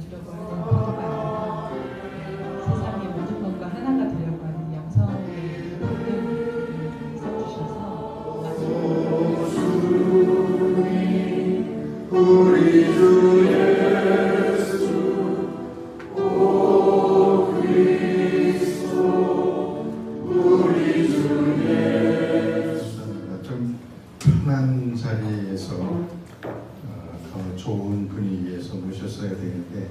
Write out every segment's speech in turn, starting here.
주려고 하는 모두가 아니라 세상의 모든 것과 하나가 되려고 하는 영성의 의견을 써주셔서 우리 주 예수 오 그리스도 우리 주 예수. 좀 편한 자리에서 더 좋은 분위기에서 모셨어야 되는데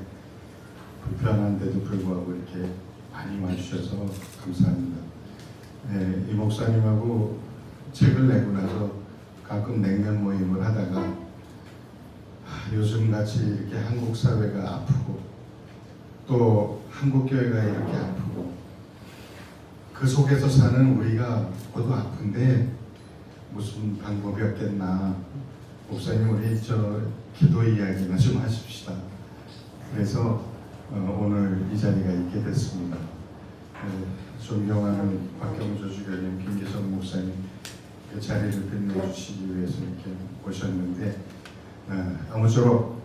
불편한데도 불구하고 이렇게 많이 와주셔서 감사합니다. 네, 이 목사님하고 책을 내고 나서 가끔 냉면 모임을 하다가 요즘같이 이렇게 한국 사회가 아프고 또 한국 교회가 이렇게 아프고 그 속에서 사는 우리가 모두 아픈데 무슨 방법이 없겠나. 목사님 우리 기도 이야기나 좀 하십시다. 그래서 오늘 이 자리가 있게 됐습니다. 존경하는 박경조 주교님, 김기성 목사님 그 자리를 빛내주시기 위해서 이렇게 오셨는데 아무쪼록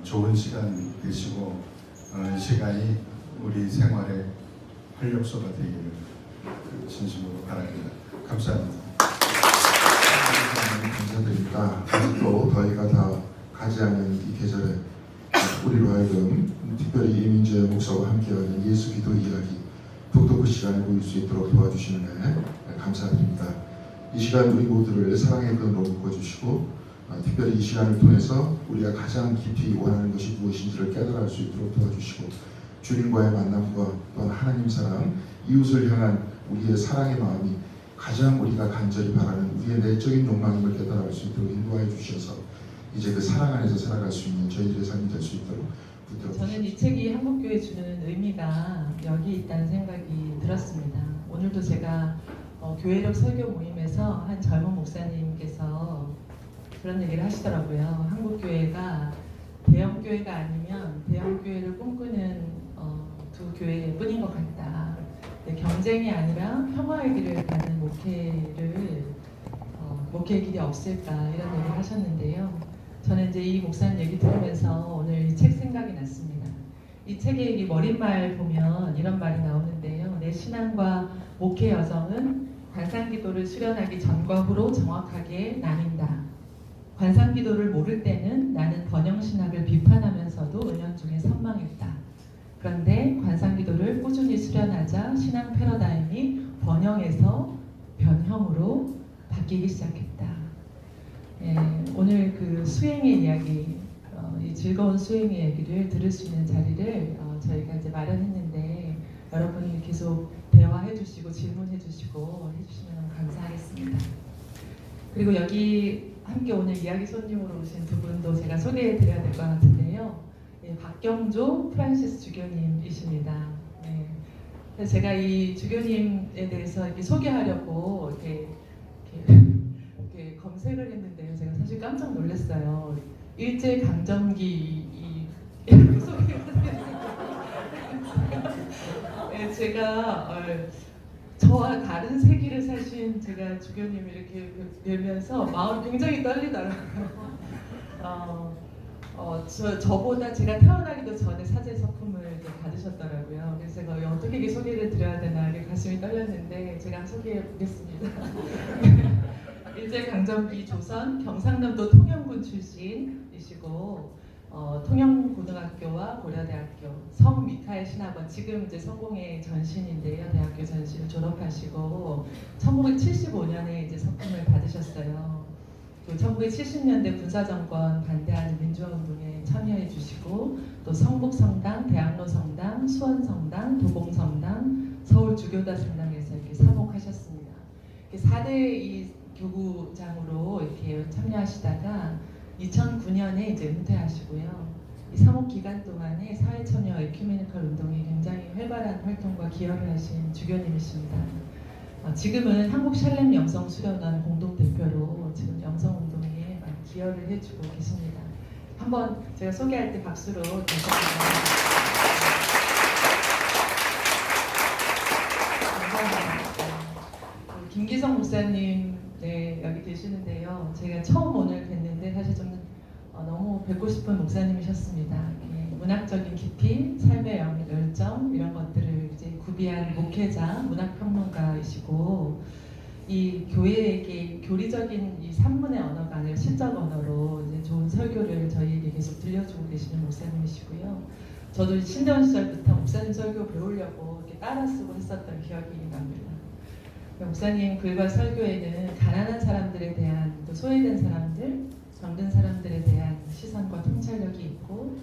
좋은 시간 되시고 이 시간이 우리 생활의 활력소가 되기를 진심으로 바랍니다. 감사합니다. 감사드립니다. 아직도 더위가 다 가지 않은 이 계절에 우리로 하여금 특별히 이민재 목사와 함께하는 예수 기도 이야기 독특한 시간을 보일 수 있도록 도와주시는 데 감사드립니다. 이 시간 우리 모두를 사랑의 끈으로 묶어주시고 특별히 이 시간을 통해서 우리가 가장 깊이 원하는 것이 무엇인지를 깨달을 수 있도록 도와주시고 주님과의 만남과 또한 하나님 사랑, 이웃을 향한 우리의 사랑의 마음이 가장 우리가 간절히 바라는 우리의 내적인 욕망임을 깨달을 수 있도록 인도하여 주셔서 이제 그 사랑 안에서 살아갈 수 있는 저희들의 삶이 될 수 있도록 붙들어 주십시오. 저는 이 책이 한국교회 주는 의미가 여기 있다는 생각이 들었습니다. 오늘도 제가 교회력 설교 모임에서 한 젊은 목사님께서 그런 얘기를 하시더라고요. 한국교회가 대형교회가 아니면 대형교회를 꿈꾸는 두 교회뿐인 것 같다. 경쟁이 아니라 평화의 길을 가는 목회의 길이 없을까 이런 얘기를 하셨는데요. 저는 이제 이 목사님 얘기 들으면서 오늘 이 책 생각이 났습니다. 이 책의 이 머릿말 보면 이런 말이 나오는데요. 내 신앙과 목회 여정은 관상기도를 수련하기 전과 후로 정확하게 나뉜다. 관상기도를 모를 때는 나는 번영신학을 비판하면서도 은연중에 선망했다. 그런데 관상기도를 꾸준히 수련하자 신앙 패러다임이 번영에서 변형으로 바뀌기 시작했다. 오늘 그 수행의 이야기, 이 즐거운 수행의 얘기를 들을 수 있는 자리를 저희가 이제 마련했는데 여러분이 계속 대화해 주시고 질문해 주시고 해주시면 감사하겠습니다. 그리고 여기 함께 오늘 이야기 손님으로 오신 두 분도 제가 소개해 드려야 될 것 같은데요. 박경조 프란시스 주교님이십니다. 그래서 제가 이 주교님에 대해서 이렇게 소개하려고 이렇게 검색을 했는데요. 제가 사실 깜짝 놀랐어요. 일제강점기 소개를 제가 저와 다른 세기를 사신 제가 주교님을 이렇게 뵈면서 마음이 굉장히 떨리더라고요. 저보다 제가 태어나기도 전에 사제 서품을 받으셨더라고요. 그래서 제가 어떻게 이게 소개를 드려야 되나 이렇게 가슴이 떨렸는데 제가 소개해 보겠습니다. 일제강점기 조선 경상남도 통영군 출신이시고 통영고등학교와 고려대학교 성미카엘 신학원 지금 이제 성공회 전신인데요. 대학교 전신을 졸업하시고 1975년에 이제 서품을 받으셨어요. 1970년대 군사정권 반대하는 민주화운동에 참여해 주시고 또 성북성당, 대학로성당, 수원성당, 도봉성당, 서울주교다 성당에서 이렇게 사목하셨습니다. 4대 이 교구장으로 이렇게 참여하시다가 2009년에 이제 은퇴하시고요. 이 사목 기간 동안에 사회참여 에큐메니컬 운동에 굉장히 활발한 활동과 기여를 하신 주교님이십니다. 지금은 한국 샬렘 영성수련원 공동대표로 지금 영성운동에 많이 기여를 해주고 계십니다. 한번 제가 소개할 때 박수로 감사합니다. 김기성 목사님 여기 계시는데요. 제가 처음 오늘 뵀는데 사실 좀 너무 뵙고 싶은 목사님이셨습니다. 문학적인 깊이, 삶의 열정 이런 것들을 이제 구비한 목회자, 문학평론가이시고 이 교회에게 교리적인 이 산문의 언어가 아니라 시적 언어로 이제 좋은 설교를 저희에게 계속 들려주고 계시는 목사님이시고요. 저도 신대원 시절부터 목사님 설교 배우려고 이렇게 따라 쓰고 했었던 기억이 납니다. 목사님 글과 설교에는 가난한 사람들에 대한 또 소외된 사람들, 병든 사람들에 대한 시선과 통찰력이 있고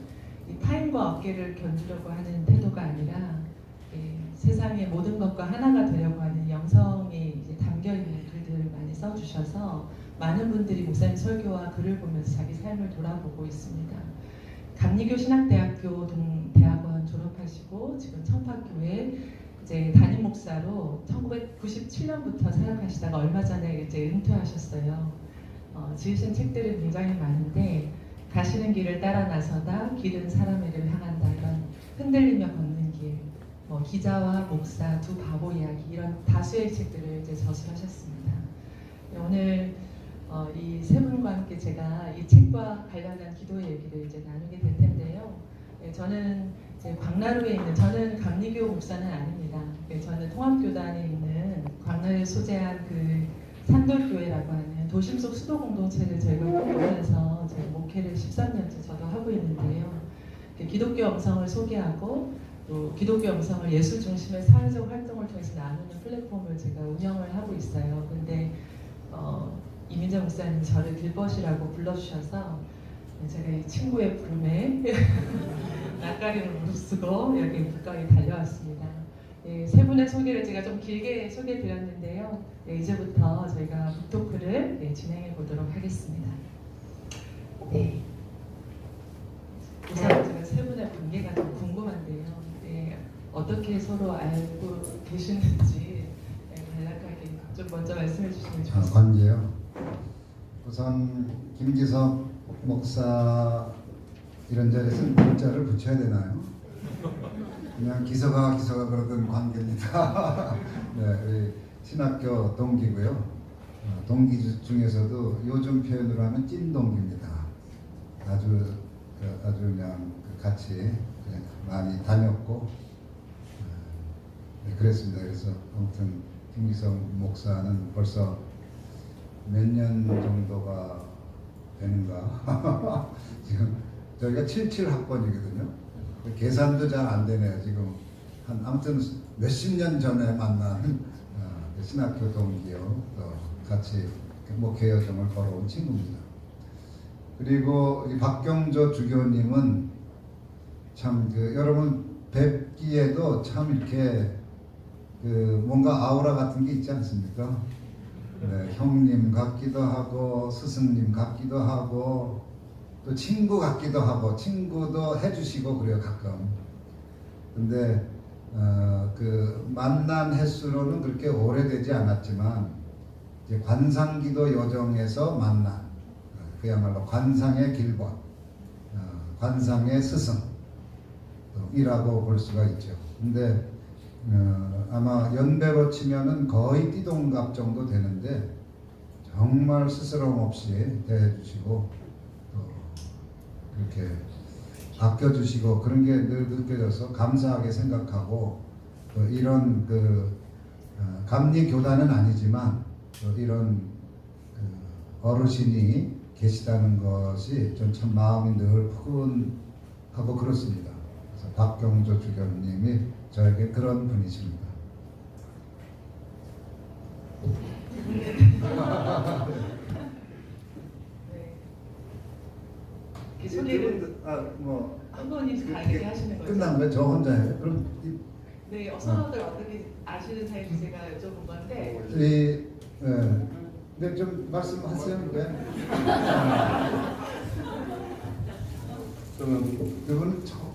이 타인과 어깨를 견주려고 하는 태도가 아니라 세상의 모든 것과 하나가 되려고 하는 영성이 이제 담겨 있는 글들을 많이 써주셔서 많은 분들이 목사님 설교와 글을 보면서 자기 삶을 돌아보고 있습니다. 감리교 신학대학교 대학원 졸업하시고 지금 청파교회 이제 담임 목사로 1997년부터 사역하시다가 얼마 전에 이제 은퇴하셨어요. 지으신 책들이 굉장히 많은데 가시는 길을 따라 나서다 길은 사람에게를 향한다 이런 흔들리며 걷는 길, 기자와 목사 두 바보 이야기 이런 다수의 책들을 이제 저술하셨습니다. 오늘 이 세 분과 함께 제가 이 책과 관련한 기도의 얘기를 이제 나누게 될 텐데요. 저는 이제 광나루에 있는 저는 감리교 목사는 아닙니다. 저는 통합교단에 있는 광나루에 소재한 그 산돌교회라고 하는 도심 속 수도 공동체를 저희가 꿈꾸면서 저희 목회를 13년째 저도 하고 있는데요. 기독교 영성을 소개하고 또 기독교 영성을 예술 중심의 사회적 활동을 통해서 나누는 플랫폼을 제가 운영을 하고 있어요. 근데 이민재 목사님이 저를 길벗이라고 불러주셔서 제가 이 친구의 부름에 낯가림을 무릅쓰고 여기 국강에 달려왔습니다. 세 분의 소개를 제가 좀 길게 소개해드렸는데요. 이제부터 저희가 북토크를 진행해 보도록 하겠습니다. 네. 우선 제가 세 분의 관계가 좀 궁금한데요. 어떻게 서로 알고 계시는지 간략하게 좀 먼저 말씀해 주시면 좋겠습니다. 관계요. 우선 김기석 목사 이런 자리에서 문자를 붙여야 되나요? 그냥 기서가 그러던 관계입니다. 네, 우리 신학교 동기고요. 동기 중에서도 요즘 표현으로 하면 찐 동기입니다. 아주 그냥 같이 많이 다녔고 그랬습니다. 그래서 아무튼 김기석 목사는 벌써 몇 년 정도가 되는가? 지금 저희가 77학번이거든요. 계산도 잘 안 되네요. 지금 아무튼 몇십 년 전에 만난 신학교 동기요. 또 같이 목회 여정을 걸어온 친구입니다. 그리고 이 박경조 주교님은 참 여러분 뵙기에도 참 이렇게 뭔가 아우라 같은 게 있지 않습니까? 네, 형님 같기도 하고 스승님 같기도 하고 또 친구 같기도 하고 친구도 해주시고 그래요 가끔. 근데 만난 횟수로는 그렇게 오래되지 않았지만 이제 관상기도 여정에서 만난 그야말로 관상의 길번, 관상의 스승이라고 볼 수가 있죠. 근데 아마 연배로 치면은 거의 띠동갑 정도 되는데 정말 스스럼 없이 대해주시고 또 그렇게 아껴주시고 그런 게 늘 느껴져서 감사하게 생각하고 또 이런 감리 교단은 아니지만 또 이런 어르신이 계시다는 것이 전 참 마음이 늘 푸근하고 그렇습니다. 그래서 박경조 주교님이 저에게 그런 분이십니다. 네. 소개를 한 분이 다 이렇게 하시는 거죠? 끝난 거예요? 저 혼자 해요? 그럼 네, 서로들 어떻게 아시는 사이인지 제가 여쭤본 건데. 네, 좀 말씀하세요. 네. 저는 그분은 처음.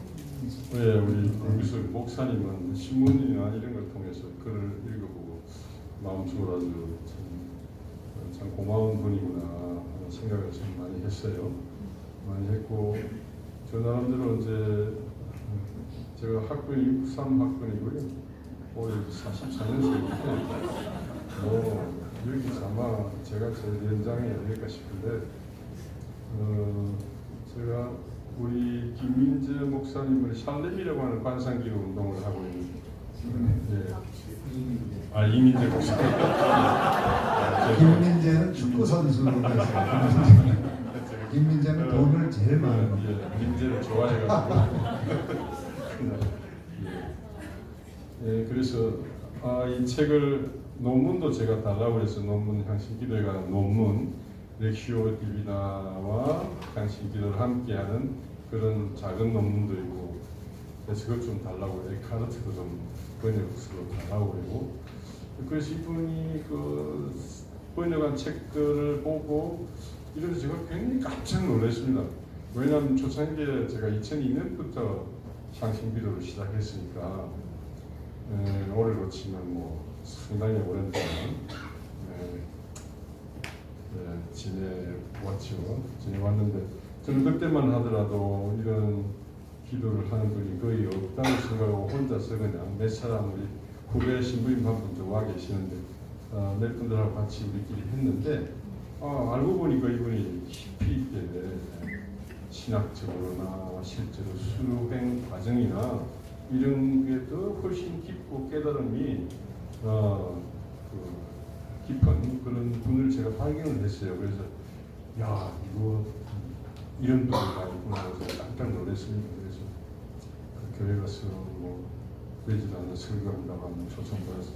우리 김기석 목사님은 신문이나 이런 걸 통해서 글을 읽어보고 마음 졸아주 참 고마운 분이구나 하는 생각을 참 많이 했어요. 많이 했고 저 나름대로 이제 제가 학번이 63학번이고요. 올해 44년생인데 여기서 아마 제가 제일 연장이 아닐까 싶은데 제가 우리 김민재 목사님은 샬렘이라고 하는 관상기도 운동을 하고 있는 예. 아 이민재 목사님. 김민재는 축구 선수로 됐어요. 김민재는 돈을 제일 많이 받고. 예, 민재를 좋아해가지고. 예, 그래서 이 책을 논문도 제가 달라고 해서 논문 향신기도에 관한 논문 렉시오 디비나와 향신기도를 함께하는 그런 작은 논문도 있고 그래서 그것 좀 달라고 해요. 카르트도 좀 번역으로 달라고 그러고 그래서 이분이 그 번역한 책들을 보고 이래서 제가 굉장히 깜짝 놀랐습니다. 왜냐하면 초창기에 제가 2002년부터 향신기도를 시작했으니까 올해로 치면 뭐 상당히 오랜 동안 지내왔는데 저는 그때만 하더라도 이런 기도를 하는 분이 거의 없다고 생각하고 혼자서 그냥 몇 사람 우리 후배 신부님 한 분 와 계시는데 몇 분들하고 같이 우리끼리 했는데 알고 보니까 이분이 깊이 있게 신학적으로나 실제로 수행 과정이나 이런 게 더 훨씬 깊고 깨달음이 깊은 그런 분을 제가 발견을 했어요. 그래서 야 이거 이런 분이 있구나 해서 깜짝 놀랐습니다. 그래서 그 교회 가서 뭐 되지도 않는 설교한다고 하면 초청받아서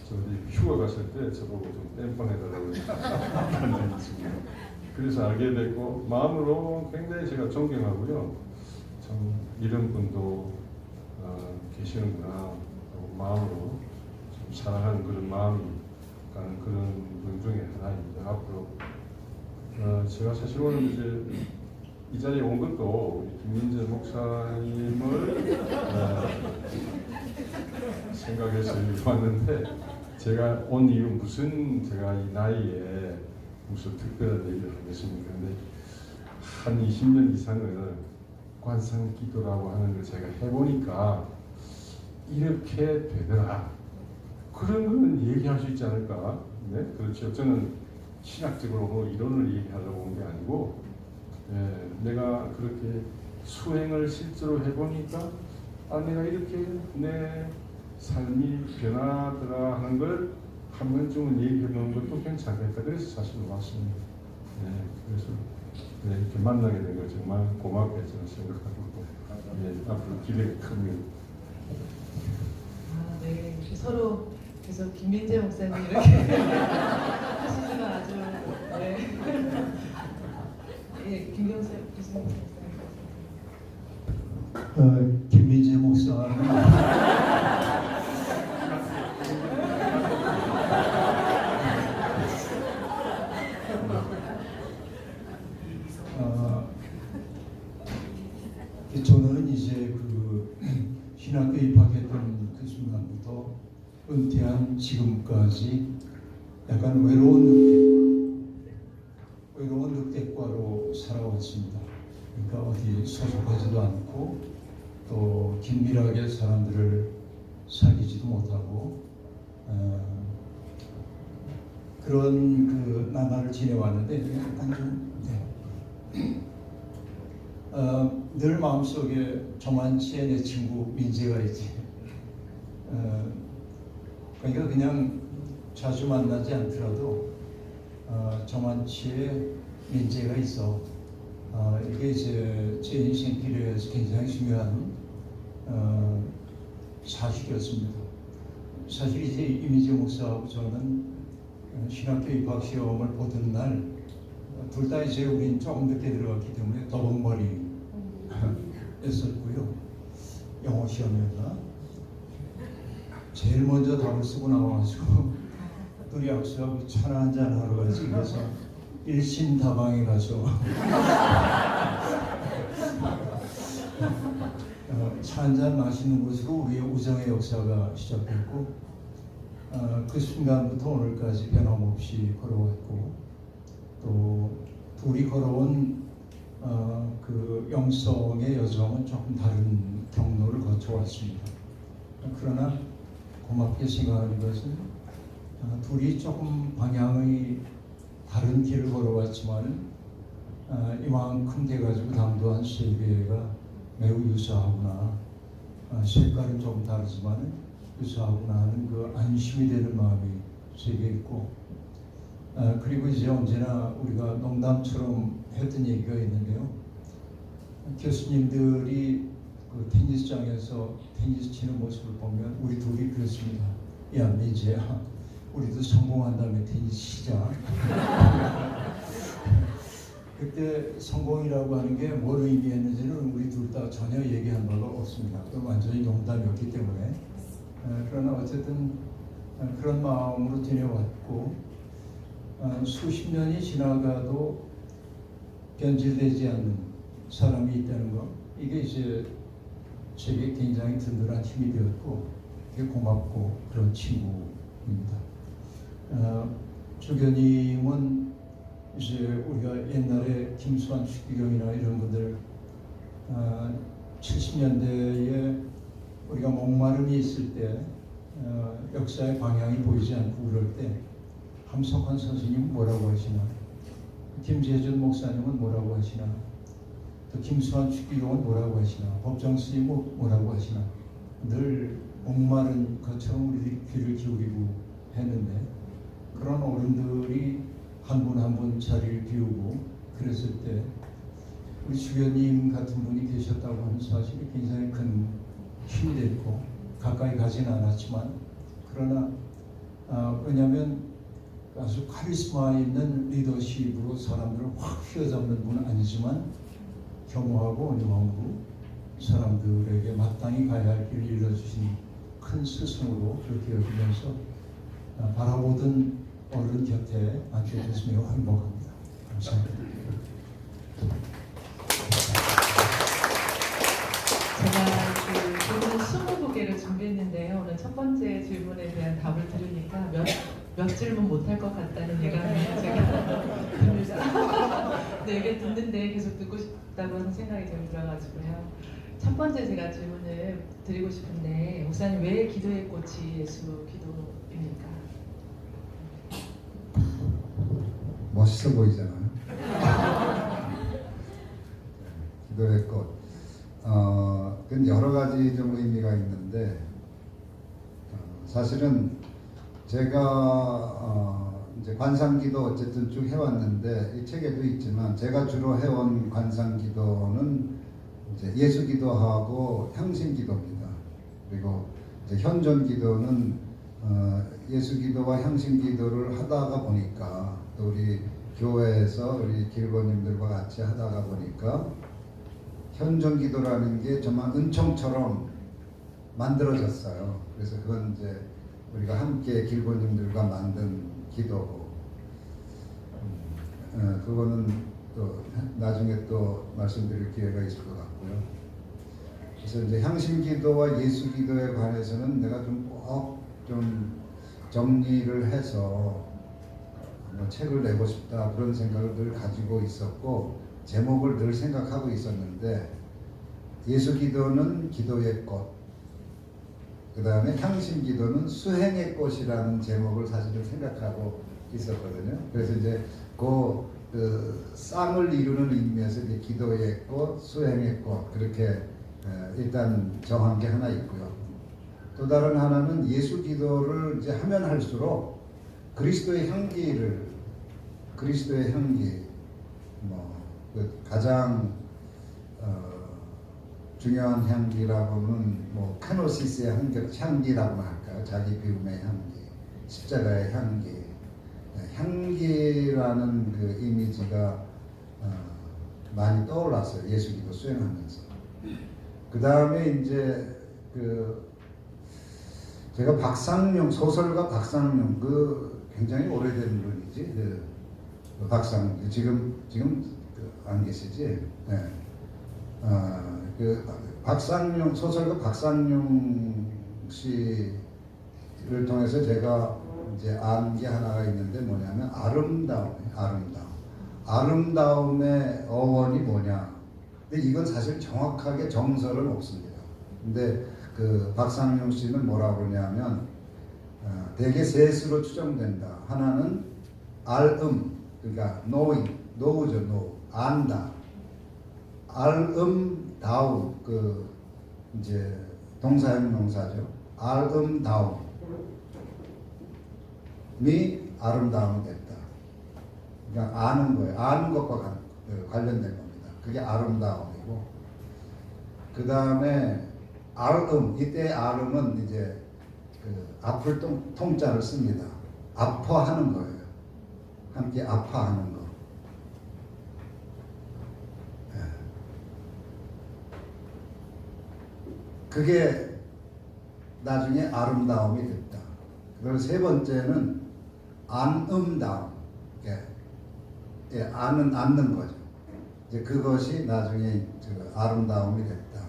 저 어디 휴가 갔을 때 저보고 좀 땜빵해달라고 그런 적이 있습니다. 그래서 알게 됐고 마음으로 굉장히 제가 존경하고요. 참 이런 분도 계시는구나 하고 마음으로 좀 사랑하는 그런 마음이 가는 그런 분 중에 하나입니다. 앞으로 제가 사실 오늘 이제 이 자리에 온 것도 우리 김민재 목사님을 생각해서 왔는데 제가 온 이유 무슨 제가 이 나이에 무슨 특별한 얘기를 하겠습니까? 근데 한 20년 이상을 관상기도라고 하는 걸 제가 해보니까 이렇게 되더라. 그런 거는 얘기할 수 있지 않을까? 네, 그렇죠. 저는 신학적으로 뭐 이론을 얘기하려고 온 게 아니고, 내가 그렇게 수행을 실제로 해보니까, 내가 이렇게 내 삶이 변하더라 하는 걸 한 번쯤은 얘기해보는 것도 괜찮겠다. 그래서 사실 왔습니다. 그래서 이렇게 만나게 된 걸 정말 고맙게 저는 생각하고, 앞으로 기대가 큽니다. 네, 이렇게 서로 계속 김민재 목사님 이렇게 하시는 거 아주 예, 김경수 교수님. 김민재 목사는 저는 이제 그 신학교 입학했던 그 순간부터 은퇴한 지금까지 약간 외로운 늑대과로 살아왔습니다. 그러니까 어디 소속하지도 않고 또 긴밀하게 사람들을 사귀지도 못하고 그런 그 나날을 지내왔는데 약간 좀 늘 마음속에 정한치의 내 친구 민재가 있지. 그러니까 그냥 자주 만나지 않더라도 정한치의 민재가 있어. 이게 이제 제 인생길에서 굉장히 중요한 사실이었습니다. 사실 이제 이민재 목사하고 저는 신학교 입학 시험을 보던 날 둘 다 이제 우린 조금 늦게 들어갔기 때문에 더벅머리 했었고요. 영어 시험이었나? 제일 먼저 답을 쓰고 나와가지고 둘이 약속하고 차 한잔 하러 가지. 그래서 일신다방에 가서 차 한잔 마시는 곳으로 우리의 우정의 역사가 시작됐고 그 순간부터 오늘까지 변함없이 걸어왔고 또 둘이 걸어온 그 영성의 여정은 조금 다른 경로를 거쳐왔습니다. 그러나 고맙게 생각하는 것은 둘이 조금 방향의 다른 길을 걸어왔지만 이만큼 돼가지고 당도한 세 개가 매우 유사하구나. 색깔은 좀 다르지만 유사하구나 하는 그 안심이 되는 마음이 세 개 있고, 그리고 이제 언제나 우리가 농담처럼 했던 얘기가 있는데요. 교수님들이 그 테니스장에서 테니스 치는 모습을 보면 우리 둘이 그렇습니다. 야, 미지야, 우리도 성공한 다음에 테니스 치자. 그때 성공이라고 하는 게 뭘 의미했는지는 우리 둘 다 전혀 얘기한 바가 없습니다. 또 완전히 농담이었기 때문에. 그러나 어쨌든 그런 마음으로 지내왔고, 수십 년이 지나가도 변질되지 않는 사람이 있다는 것, 이게 이제 제게 굉장히 든든한 힘이 되었고, 되게 고맙고 그런 친구입니다. 주교님은 이제 우리가 옛날에 김수환 축기경이나 이런 분들 70년대에 우리가 목마름이 있을 때 역사의 방향이 보이지 않고 그럴 때 함석환 선생님은 뭐라고 하시나, 김재준 목사님은 뭐라고 하시나, 또 김수환 축기경은 뭐라고 하시나, 법정 스님은 뭐라고 하시나, 늘 목마른 것처럼 우리들이 귀를 기울이고 했는데, 그런 어른들이 한 분 한 분 자리를 비우고 그랬을 때 우리 주교님 같은 분이 계셨다고 하는 사실이 굉장히 큰 힘이 됐고, 가까이 가지는 않았지만, 그러나 왜냐하면 아주 카리스마 있는 리더십으로 사람들을 확 휘어잡는 분은 아니지만 겸허하고 온유함으로 사람들에게 마땅히 가야 할 길을 일러주신 큰 스승으로 그렇게 여기면서 바라보던 어른 곁에 앉게 돼서 매우 행복합니다. 감사합니다. 제가 그 질문 20개를 준비했는데요. 오늘 첫 번째 질문에 대한 답을 들으니까 몇 질문 못할 것 같다는 예감이 제가 듭니다. 근데 이게 듣는데 계속 듣고 싶다고 하는 생각이 좀 들어가지고요. 첫 번째 제가 질문을 드리고 싶은데, 목사님 왜 기도의 꽃이 예수 기도입니까? 멋있어 보이잖아요. 기도의 꽃. 그건 여러 가지 좀 의미가 있는데, 사실은 제가 이제 관상기도 어쨌든 쭉 해왔는데, 이 책에도 있지만 제가 주로 해온 관상기도는 이제 예수기도하고 향신기도입니다. 그리고 이제 현존기도는 예수기도와 향신기도를 하다가 보니까, 또 우리 교회에서 우리 길고님들과 같이 하다가 보니까 현존기도라는 게 정말 은총처럼 만들어졌어요. 그래서 그건 이제 우리가 함께 길고님들과 만든 기도고, 그거는 또 나중에 또 말씀드릴 기회가 있을 것 같고요. 그래서 이제 향신기도와 예수기도에 관해서는 내가 좀 꼭 좀 정리를 해서 책을 내고 싶다, 그런 생각을 늘 가지고 있었고, 제목을 늘 생각하고 있었는데, 예수기도는 기도의 꽃, 그 다음에 향신기도는 수행의 꽃이라는 제목을 사실은 생각하고 있었거든요. 그래서 이제 그 쌍을 이루는 의미에서 이제 기도의 꽃, 수행의 꽃, 그렇게 일단 정한 게 하나 있고요. 또 다른 하나는 예수기도를 이제 하면 할수록 그리스도의 향기, 그 가장 중요한 향기라고는 카노시스의 향기라고 할까요? 자기 비움의 향기, 십자가의 향기, 향기라는 그 이미지가 많이 떠올랐어요. 예수기도 수행하면서. 그 다음에 이제 제가 박상용, 소설가 박상용, 굉장히 오래된 분이지. 박상용, 지금 안 계시지? 네. 박상용, 소설가 박상용 씨를 통해서 제가 이제 안 게 하나가 있는데, 뭐냐면 아름다움의 어원이 뭐냐. 근데 이건 사실 정확하게 정설은 없습니다. 근데 박상용 씨는 뭐라고 그러냐면, 대개 셋으로 추정된다. 하나는 그러니까 knowing, know죠, know. 안다. 아름다움 그 이제 동사형 명사죠. 아름다움이 아름다움이 됐다. 그러니까 아는 거예요. 아는 것과 관련된 겁니다. 그게 아름다움이고 그 다음에 이때 아름은 이제 그 아플 통자를 씁니다. 아파하는 거예요. 함께 아파하는 거. 그게 나중에 아름다움이 됐다. 그리고 세 번째는 안음다움. 않는 거죠. 이제 그것이 나중에 아름다움이 됐다.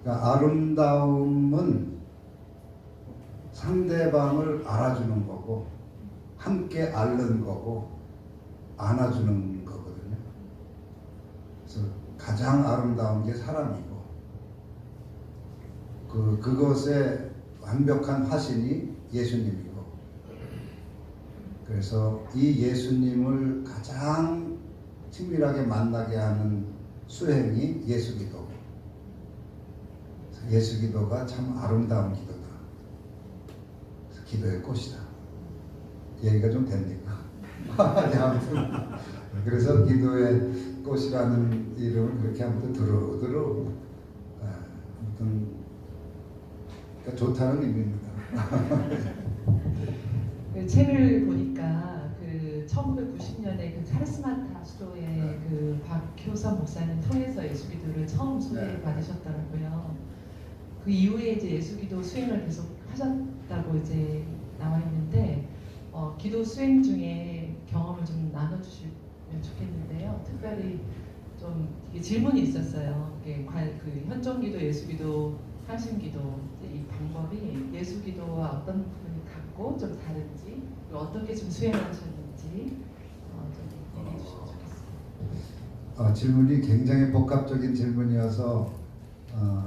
그러니까 아름다움은 상대방을 알아주는 거고, 함께 앓는 거고, 안아주는 거거든요. 그래서 가장 아름다운 게 사람이고, 그것의 완벽한 화신이 예수님이고, 그래서 이 예수님을 가장 친밀하게 만나게 하는 수행이 예수기도. 예수기도가 참 아름다운 기도다. 그래서 기도의 꽃이다. 얘기가 좀 됩니까? 아무튼 그래서 기도의 꽃이라는 이름을 그렇게 아무튼 두루두루 아무튼 그러니까 좋다는 의미입니다. 그 책을 보니까 그 1990년에 그 카리스마타 수도의 그 박효선 목사님 통해서 예수기도를 처음 소개받으셨더라고요. 그 이후에 이제 예수기도 수행을 계속 하셨다고 이제 나와 있는데 기도 수행 중에 경험을 좀 나눠주시면 좋겠는데요. 특별히 좀 이게 질문이 있었어요. 그 현존기도, 예수기도, 향신기도 이 방법이 예수기도와 어떤 부분이 같고 좀 다른지, 그리고 어떻게 좀 수행하셨는지 좀 얘기해 주시면 좋겠습니다. 질문이 굉장히 복합적인 질문이어서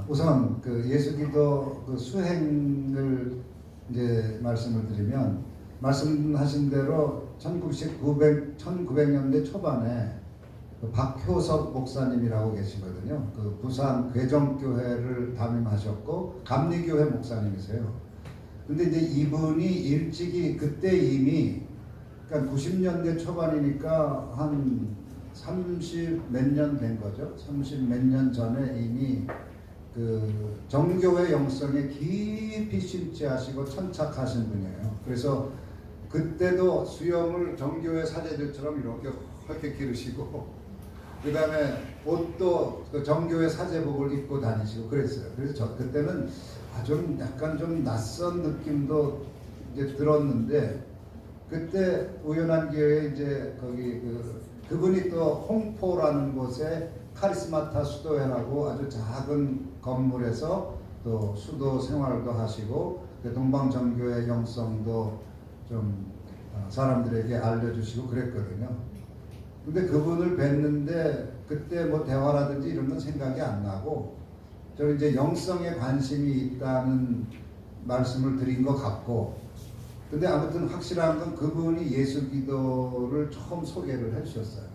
우선 그 예수기도 그 수행을 이제 말씀을 드리면 말씀하신 대로 1900년대 초반에 그 박효석 목사님이라고 계시거든요. 그 부산 괴정교회를 담임하셨고 감리교회 목사님이세요. 근데 이제 이분이 일찍이 그때 이미 그러니까 90년대 초반이니까 한 30 몇 년 된 거죠. 30 몇 년 전에 이미 그 정교회 영성에 깊이 심취하시고 천착하신 분이에요. 그래서 그때도 수염을 정교회 사제들처럼 이렇게 기르시고 그 다음에 옷도 그 정교회 사제복을 입고 다니시고 그랬어요. 그래서 그때는 좀 약간 좀 낯선 느낌도 이제 들었는데 그때 우연한 기회에 이제 거기 그분이 또 홍포라는 곳에 카리스마타 수도회라고 아주 작은 건물에서 또 수도 생활도 하시고 동방정교회 영성도 좀 사람들에게 알려주시고 그랬거든요. 근데 그분을 뵀는데 그때 뭐 대화라든지 이런 건 생각이 안 나고 저는 이제 영성에 관심이 있다는 말씀을 드린 것 같고 근데 아무튼 확실한 건 그분이 예수기도를 처음 소개를 해주셨어요.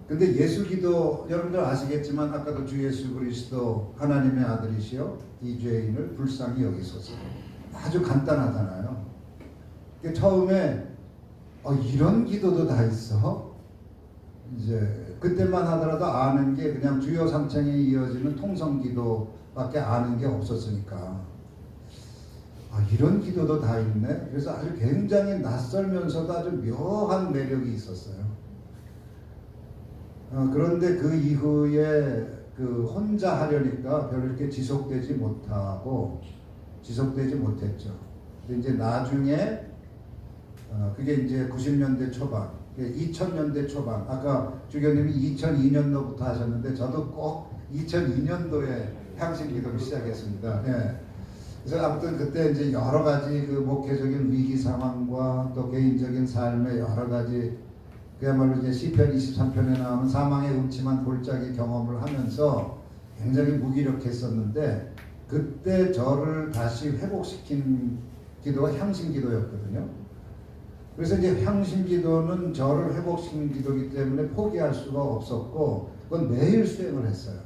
근데 예수기도 여러분들 아시겠지만 아까도 주 예수 그리스도 하나님의 아들이시여 이 죄인을 불쌍히 여기소서 아주 간단하잖아요. 처음에 이런 기도도 다 있어? 이제 그때만 하더라도 아는 게 그냥 주요 삼창에 이어지는 통성기도밖에 아는 게 없었으니까 이런 기도도 다 있네. 그래서 아주 굉장히 낯설면서도 아주 묘한 매력이 있었어요. 그런데 그 이후에 그 혼자 하려니까 별로 이렇게 지속되지 못했죠. 근데 이제 나중에 그게 이제 90년대 초반, 2000년대 초반, 아까 주교님이 2002년도부터 하셨는데 저도 꼭 2002년도에 향신기도를 시작했습니다. 네. 그래서 아무튼 그때 이제 여러 가지 그 목회적인 위기 상황과 또 개인적인 삶의 여러 가지 그야말로 이제 시편 23편에 나오는 사망의 음침한 골짜기 경험을 하면서 굉장히 무기력했었는데 그때 저를 다시 회복시킨 기도가 향신기도였거든요. 그래서 이제 향신기도는 저를 회복시키는 기도이기 때문에 포기할 수가 없었고 그건 매일 수행을 했어요.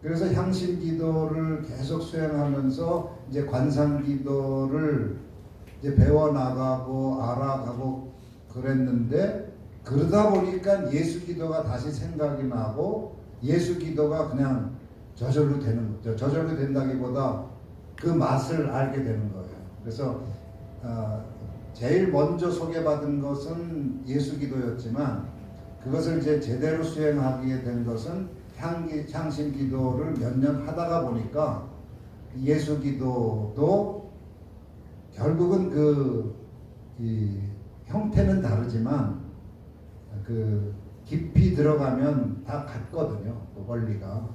그래서 향신기도를 계속 수행하면서 이제 관상기도를 이제 배워나가고 알아가고 그랬는데 그러다 보니까 예수기도가 다시 생각이 나고 예수기도가 그냥 저절로 되는 거죠. 저절로 된다기보다 그 맛을 알게 되는 거예요. 그래서 제일 먼저 소개받은 것은 예수기도였지만 그것을 이제 제대로 수행하게 된 것은 향신기도를 몇 년 하다가 보니까 예수기도도 결국은 이 형태는 다르지만 그 깊이 들어가면 다 같거든요. 그 원리가.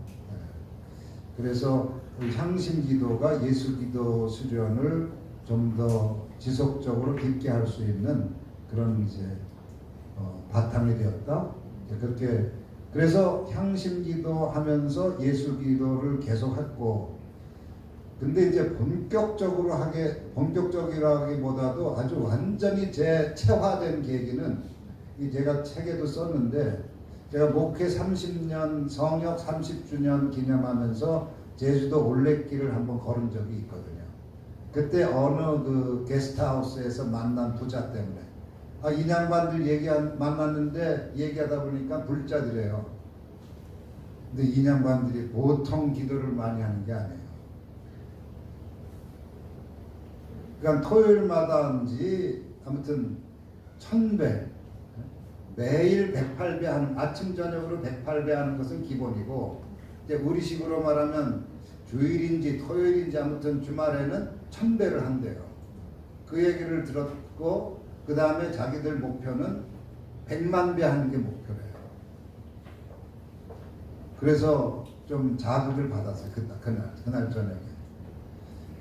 그래서 향신기도가 예수기도 수련을 좀 더 지속적으로 깊게 할 수 있는 그런 이제 바탕이 되었다. 그렇게 그래서 향신기도 하면서 예수기도를 계속했고, 근데 이제 본격적이라기보다도 아주 완전히 재체화된 계기는 제가 책에도 썼는데 제가 목회 30년 성역 30주년 기념하면서 제주도 올레길을 한번 걸은 적이 있거든요. 그때 어느 그 게스트하우스에서 만난 부자 때문에 이 양반들 만났는데 얘기하다 보니까 불자들이에요. 근데 이 양반들이 보통 기도를 많이 하는 게 아니에요. 그러니까 토요일마다인지 아무튼 1000배 매일 108배 하는 아침 저녁으로 108배 하는 것은 기본이고 이제 우리식으로 말하면 주일인지 토요일인지 아무튼 주말에는 1000배를 한대요. 그 얘기를 들었고 그 다음에 자기들 목표는 100만 배 하는 게 목표래요. 그래서 좀 자극을 받았어요. 그날 저녁에.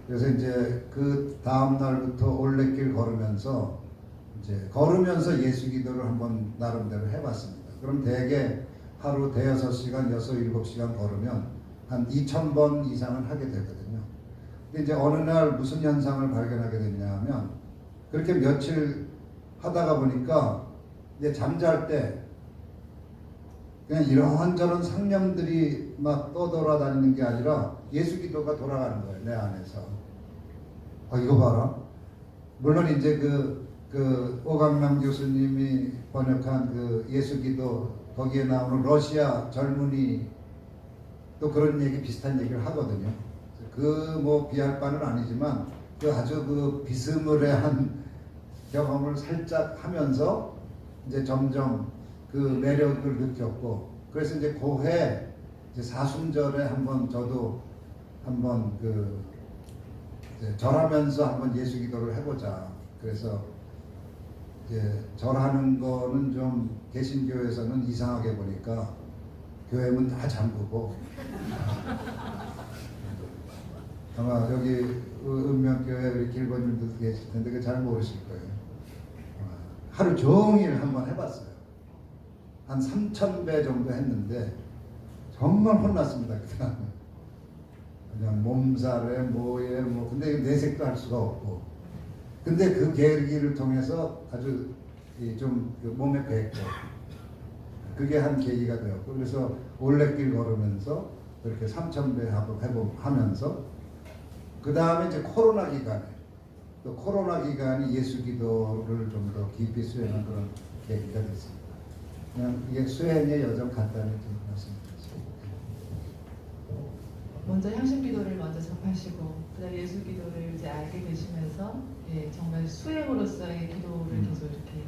그래서 이제 그 다음 날부터 올레길 걸으면서 예수기도를 한번 나름대로 해봤습니다. 그럼 대개 하루 5-6시간, 6-7시간 걸으면 한 2000번 이상을 하게 되거든요. 근데 이제 어느 날 무슨 현상을 발견하게 됐냐면 그렇게 며칠 하다가 보니까 이제 잠잘 때 그냥 이런저런 상념들이 막 떠돌아다니는 게 아니라 예수기도가 돌아가는 거예요. 내 안에서. 이거 봐라. 물론 이제 그 오강남 교수님이 번역한 그 예수기도 거기에 나오는 러시아 젊은이 또 그런 얘기 비슷한 얘기를 하거든요. 비할 바는 아니지만 아주 비스무리한 경험을 살짝 하면서 이제 점점 그 매력을 느꼈고 그래서 이제 고해 사순절에 저도 한번 절하면서 한번 예수기도를 해보자. 그래서 이제 절하는 거는 좀 개신교에서는 이상하게 보니까 교회 문 다 잠그고 아마 여기 은명교회 우리 길버님도 계실 텐데 그 잘 모르실 거예요. 하루 종일 한번 해봤어요. 한 3000배 정도 했는데 정말 혼났습니다. 그 다음에 그냥 몸살에 근데 내색도 할 수가 없고 근데 그 계기를 통해서 아주 좀 몸에 뱉고 그게 한 계기가 되었고 그래서 올레길 걸으면서 그렇게 3000배 하면서 그 다음에 이제 코로나 기간이 예수기도를 좀 더 깊이 수행한 그런 계기가 됐습니다. 그냥 이게 수행의 여정 간단히 좀 말씀드리겠습니다. 먼저 향신기도를 먼저 접하시고 그다음 예수기도를 이제 알게 되시면서 정말 수행으로서의 기도를 계속 이렇게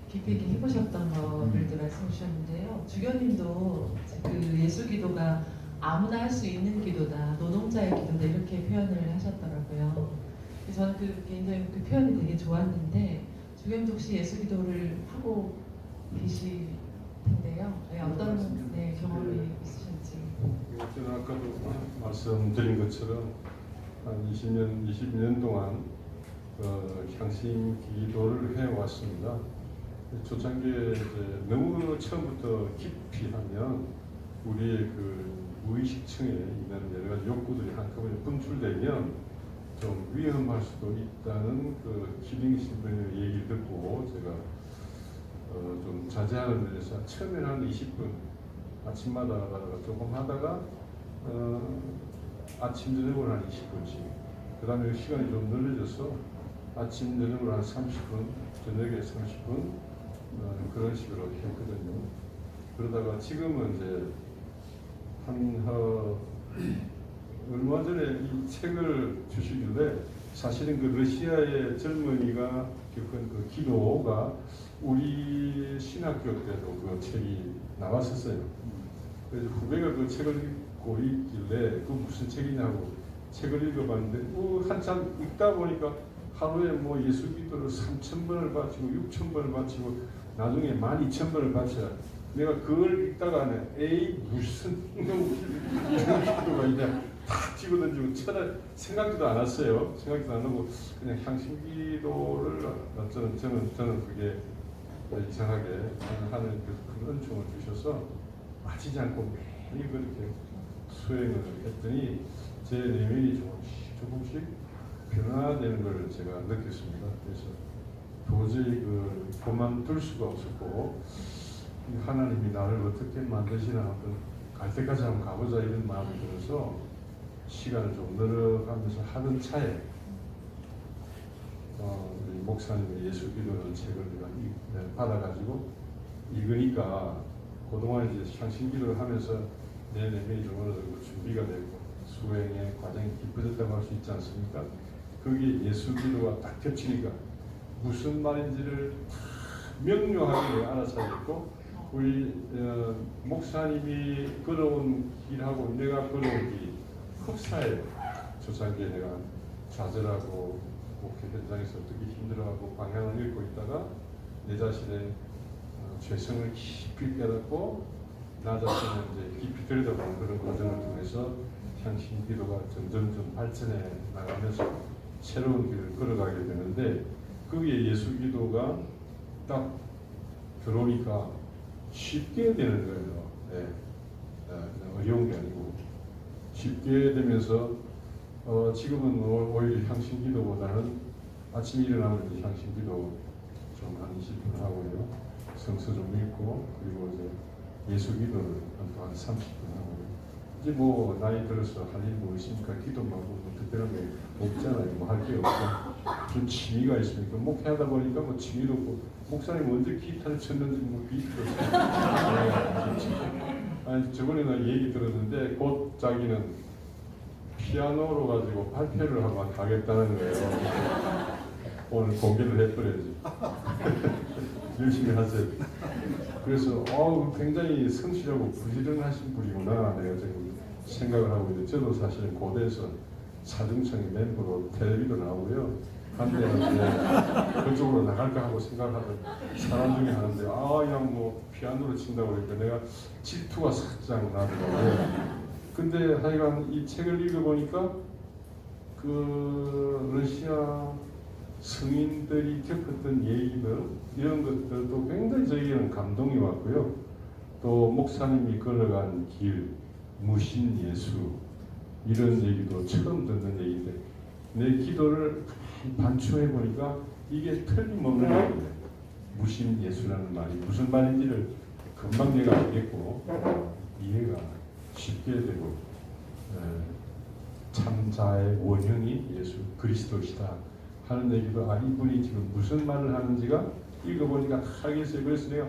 깊이 있게 해보셨던 거를 말씀해 주셨는데요. 주교님도 그 예수기도가 아무나 할 수 있는 기도다, 노동자의 기도다 이렇게 표현을 하셨더라고요. 저는 개인적으로 그 표현이 되게 좋았는데 주교님도 혹시 예수기도를 하고 계실 텐데요. 어떤 경험이 있으신지. 저는 아까도 말씀드린 것처럼 한 20년 동안 향신 기도를 해왔습니다. 초창기에 너무 처음부터 깊이 하면 우리의 그 무의식층에 있는 여러 가지 욕구들이 한꺼번에 분출되면 좀 위험할 수도 있다는 그 기링신문의 얘기를 듣고 제가 좀 자제하는 면에서 처음에는 한 20분 아침마다 가다가 조금 하다가 아침 저녁으로 한 20분씩 그 다음에 시간이 좀 늘려져서 아침 저녁으로 한 30분 저녁에 30분 그런 식으로 했거든요. 그러다가 지금은 이제 얼마 전에 이 책을 주시길래 사실은 그 러시아의 젊은이가 겪은 그 기도가 우리 신학교 때도 그 책이 나왔었어요. 그래서 후배가 그 책을 읽고 있길래 그 무슨 책이냐고 책을 읽어봤는데 한참 읽다 보니까 하루에 뭐 예수 기도를 3,000번을 바치고 6,000번을 바치고 나중에 12,000번을 바쳐야 내가 그걸 읽다가 에이 무슨 이런 기도가 있냐 탁 집어던지고 생각지도 않았어요. 생각지도 안 하고 그냥 향신기도를 저는 그게 이상하게 하는 그 은총을 주셔서 빠지지 않고 매일 그렇게 수행을 했더니 제 내면이 조금씩 변화되는 걸 제가 느꼈습니다. 그래서 도저히 그만둘 수가 없었고 하나님이 나를 어떻게 만드시나 한번 갈 때까지 한번 가보자 이런 마음이 들어서 시간을 좀 늘어가면서 하던 차에 우리 목사님의 예수 기도라는 책을 내가 받아가지고 읽으니까 그동안 이제 향신기도를 하면서 내 내면이 좀 어느 정도 준비가 되고 수행의 과정이 깊어졌다고 할 수 있지 않습니까? 그게 예수 기도가 딱 겹치니까 무슨 말인지를 명료하게 내가 알아차렸고 우리 목사님이 걸어온 길하고 내가 걸어온 길이 흡사해요. 초창기에 내가 좌절하고 목회 현장에서 어떻게 힘들어하고 방향을 잃고 있다가 내 자신의 죄성을 깊이 깨닫고 나 자신을 이제 깊이 들여다보는 그런 과정을 통해서 향신 기도가 점점 발전해 나가면서 새로운 길을 걸어가게 되는데 거기에 예수 기도가 딱 들어오니까 쉽게 되는 거예요. 네. 어려운 게 아니고 쉽게 되면서 지금은 오히려 향신 기도보다는 아침에 일어나면 향신 기도 좀 한 20분 하고요. 성서 좀 읽고 그리고 이제 예수 기도를 한 30분 하고요. 이제 뭐 나이 들어서 할 일 뭐 있으니까 기도만 하고 뭐 특별한 게 없잖아요. 뭐 할 게 없고 좀 취미가 있으니까 목회하다 보니까 뭐 취미도 없고 목사님 언제 기타를 쳤는지 뭐 비트도 아니 저번에 나 얘기 들었는데 곧 자기는 피아노로 가지고 발표를 한번 하겠다는 거예요. 오늘 공개를 해버려야지. 열심히 하세요. 그래서 굉장히 성실하고 부지런하신 분이구나 내가 지금 생각을 하고 있는데 저도 사실은 고대에서 사중청의 멤버로 텔레비도 나오고요. 한데 그쪽으로 나갈까 하고 생각하던 사람 중에 하는데 그냥 뭐 피아노를 친다고 그러니까 내가 질투가 살짝 나더라고요. 근데 하여간 이 책을 읽어보니까 그 러시아 성인들이 겪었던 얘기들 이런 것들도 굉장히 저에게는 감동이 왔고요. 또 목사님이 걸어간 길, 무신 예수 이런 얘기도 처음 듣는 얘기인데 내 기도를 반추해 보니까 이게 틀림없는 얘기예요. 무신 예수라는 말이 무슨 말인지를 금방 내가 알겠고 이해가 쉽게 되고 참자의 원형이 예수 그리스도시다 하는 얘기도 이분이 지금 무슨 말을 하는지가 읽어보니까 다 알겠어요. 그래서 내가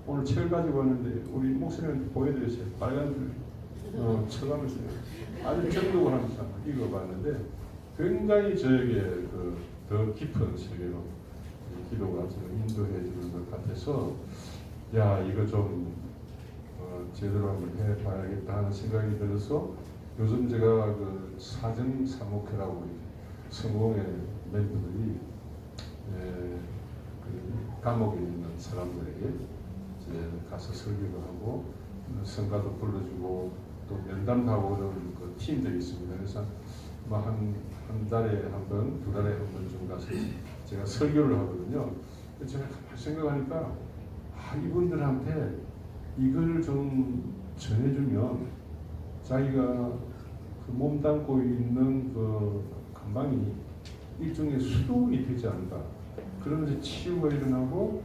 오늘 책을 가지고 왔는데 우리 목사님한테 보여드렸어요. 빨간 줄 쳐가면서 아주 정독을 하면서 읽어봤는데 굉장히 저에게 더 깊은 세계로 기도가 지금 인도해 주는 것 같아서 이거 좀 제대로 한번 해봐야겠다 하는 생각이 들어서 요즘 제가 그 사정 사목회라고 성공의 멤버들이 그 감옥에 있는 사람들에게 이제 가서 설교도 하고 성가도 불러주고 또 면담도 하고 그런 그 팀들이 있습니다. 그래서 뭐 한 달에 한 번, 두 달에 한 번쯤 가서 제가 설교를 하거든요. 제가 가만히 생각하니까 이분들한테 이걸 좀 전해주면 자기가 그 몸담고 있는 그 감방이 일종의 수동이 되지 않을까. 그러면서 치유가 일어나고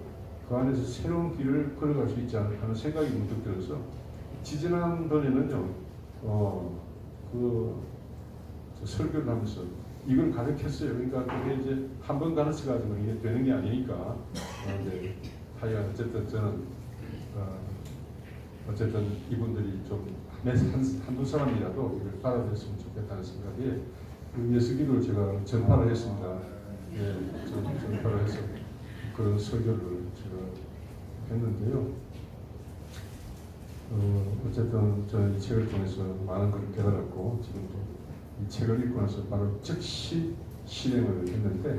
그 안에서 새로운 길을 걸어갈 수 있지 않을까 하는 생각이 문득 들어서 지지난번에는요, 저 설교를 하면서 이걸 가르쳤어요. 그러니까 그게 이제 한 번 가르쳐 가지고 이게 되는 게 아니니까 이제 하여간 어쨌든 저는 어쨌든 이분들이 좀 한두 사람이라도 이걸 받아들였으면 좋겠다는 생각에 그 예수 기도를 제가 전파를 했습니다. 예, 전파를 해서 그런 설교를 제가 했는데요. 어쨌든 저는 이 책을 통해서 많은 걸 깨달았고 지금도 이 책을 읽고 나서 바로 즉시 실행을 했는데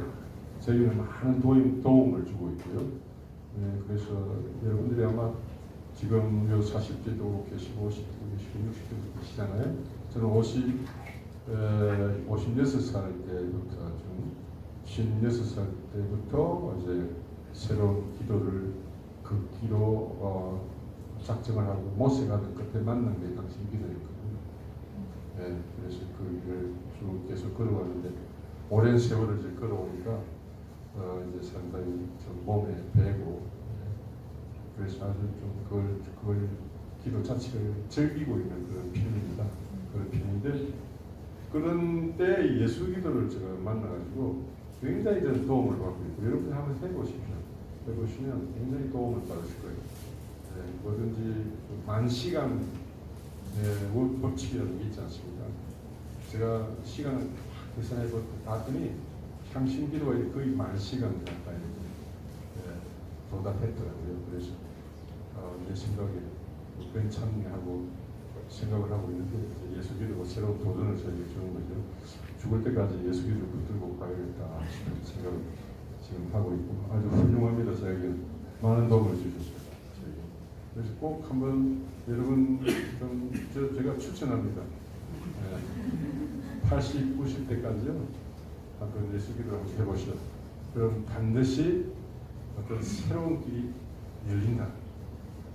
저희는 많은 도움을 주고 있고요. 네, 그래서 여러분들이 아마 지금 요 40대도 계시고 50대도 계시고 60대도 계시잖아요. 저는 56살 때부터 좀 56살 때부터 이제 새로운 기도를 그 기도 작정을 하고 못에 가는 끝에 만난 게 당신 기도였거든요. 네, 그래서 그 길을 쭉 계속 걸어왔는데 오랜 세월을 이제 걸어오니까 이제 상당히 좀 몸에 배고 그래서 아주 좀 그걸 기도 자체를 즐기고 있는 그런 편입니다. 그런 편인데 그런데 예수 기도를 제가 만나가지고 굉장히 저는 도움을 받고 있고 여러분들 한번 해보십시오. 해보시면 굉장히 도움을 받으실 거예요. 네, 뭐든지 만시간 법칙이라는 게 있지 않습니까? 제가 시간을 계산해 봤더니 향신 기도가 거의 만시간 가까이 도달했더라고요. 그래서 내 생각에 괜찮네 하고 생각을 하고 있는데 예수 기도가 새로운 도전을 저에게 주는 거죠. 죽을 때까지 예수 기도를 붙들고 가야겠다 싶은 생각을 지금 하고 있고 아주 훌륭합니다. 저에게 많은 도움을 주셨어요. 그래서 꼭 한번 여러분 제가 추천합니다. 80, 90대까지요. 한번 예수 기도를 한번 해보시오. 그럼 반드시 어떤 새로운 길이 열린다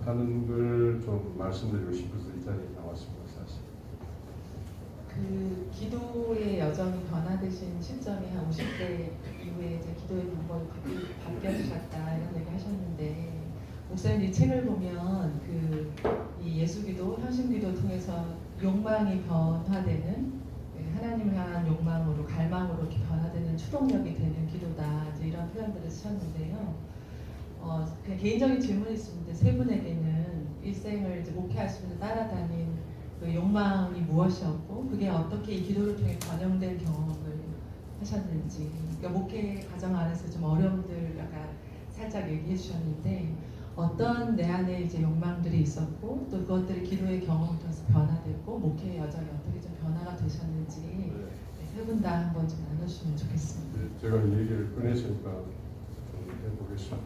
하는 걸 좀 말씀드리고 싶어서 이 자리에 나왔습니다. 사실. 그 기도의 여정이 변화되신 시점이 한 50대 이후에 이제 기도의 방법이 바뀌어지셨다 이런 얘기 하셨는데 목사님 이 책을 보면 이 예수기도, 현신기도 통해서 욕망이 변화되는 하나님을 향한 욕망으로 갈망으로 이렇게 변화되는 추동력이 되는 기도다 이제 이런 표현들을 쓰셨는데요. 그냥 개인적인 질문이 있습니다. 세 분에게는 일생을 이제 목회하시면서 따라다닌 그 욕망이 무엇이었고 그게 어떻게 이 기도를 통해 변형된 경험을 하셨는지 그러니까 목회 과정 안에서 좀 어려움들 약간 살짝 얘기해 주셨는데 어떤 내 안에 이제 욕망들이 있었고 또 그것들이 기도의 경험을 통해서 변화됐고 목회의 여정이 어떻게 좀 변화가 되셨는지 세 분 다 한번 좀 나눠주시면 좋겠습니다. 네, 제가 이 얘기를 꺼내시니까 좀 해보겠습니다.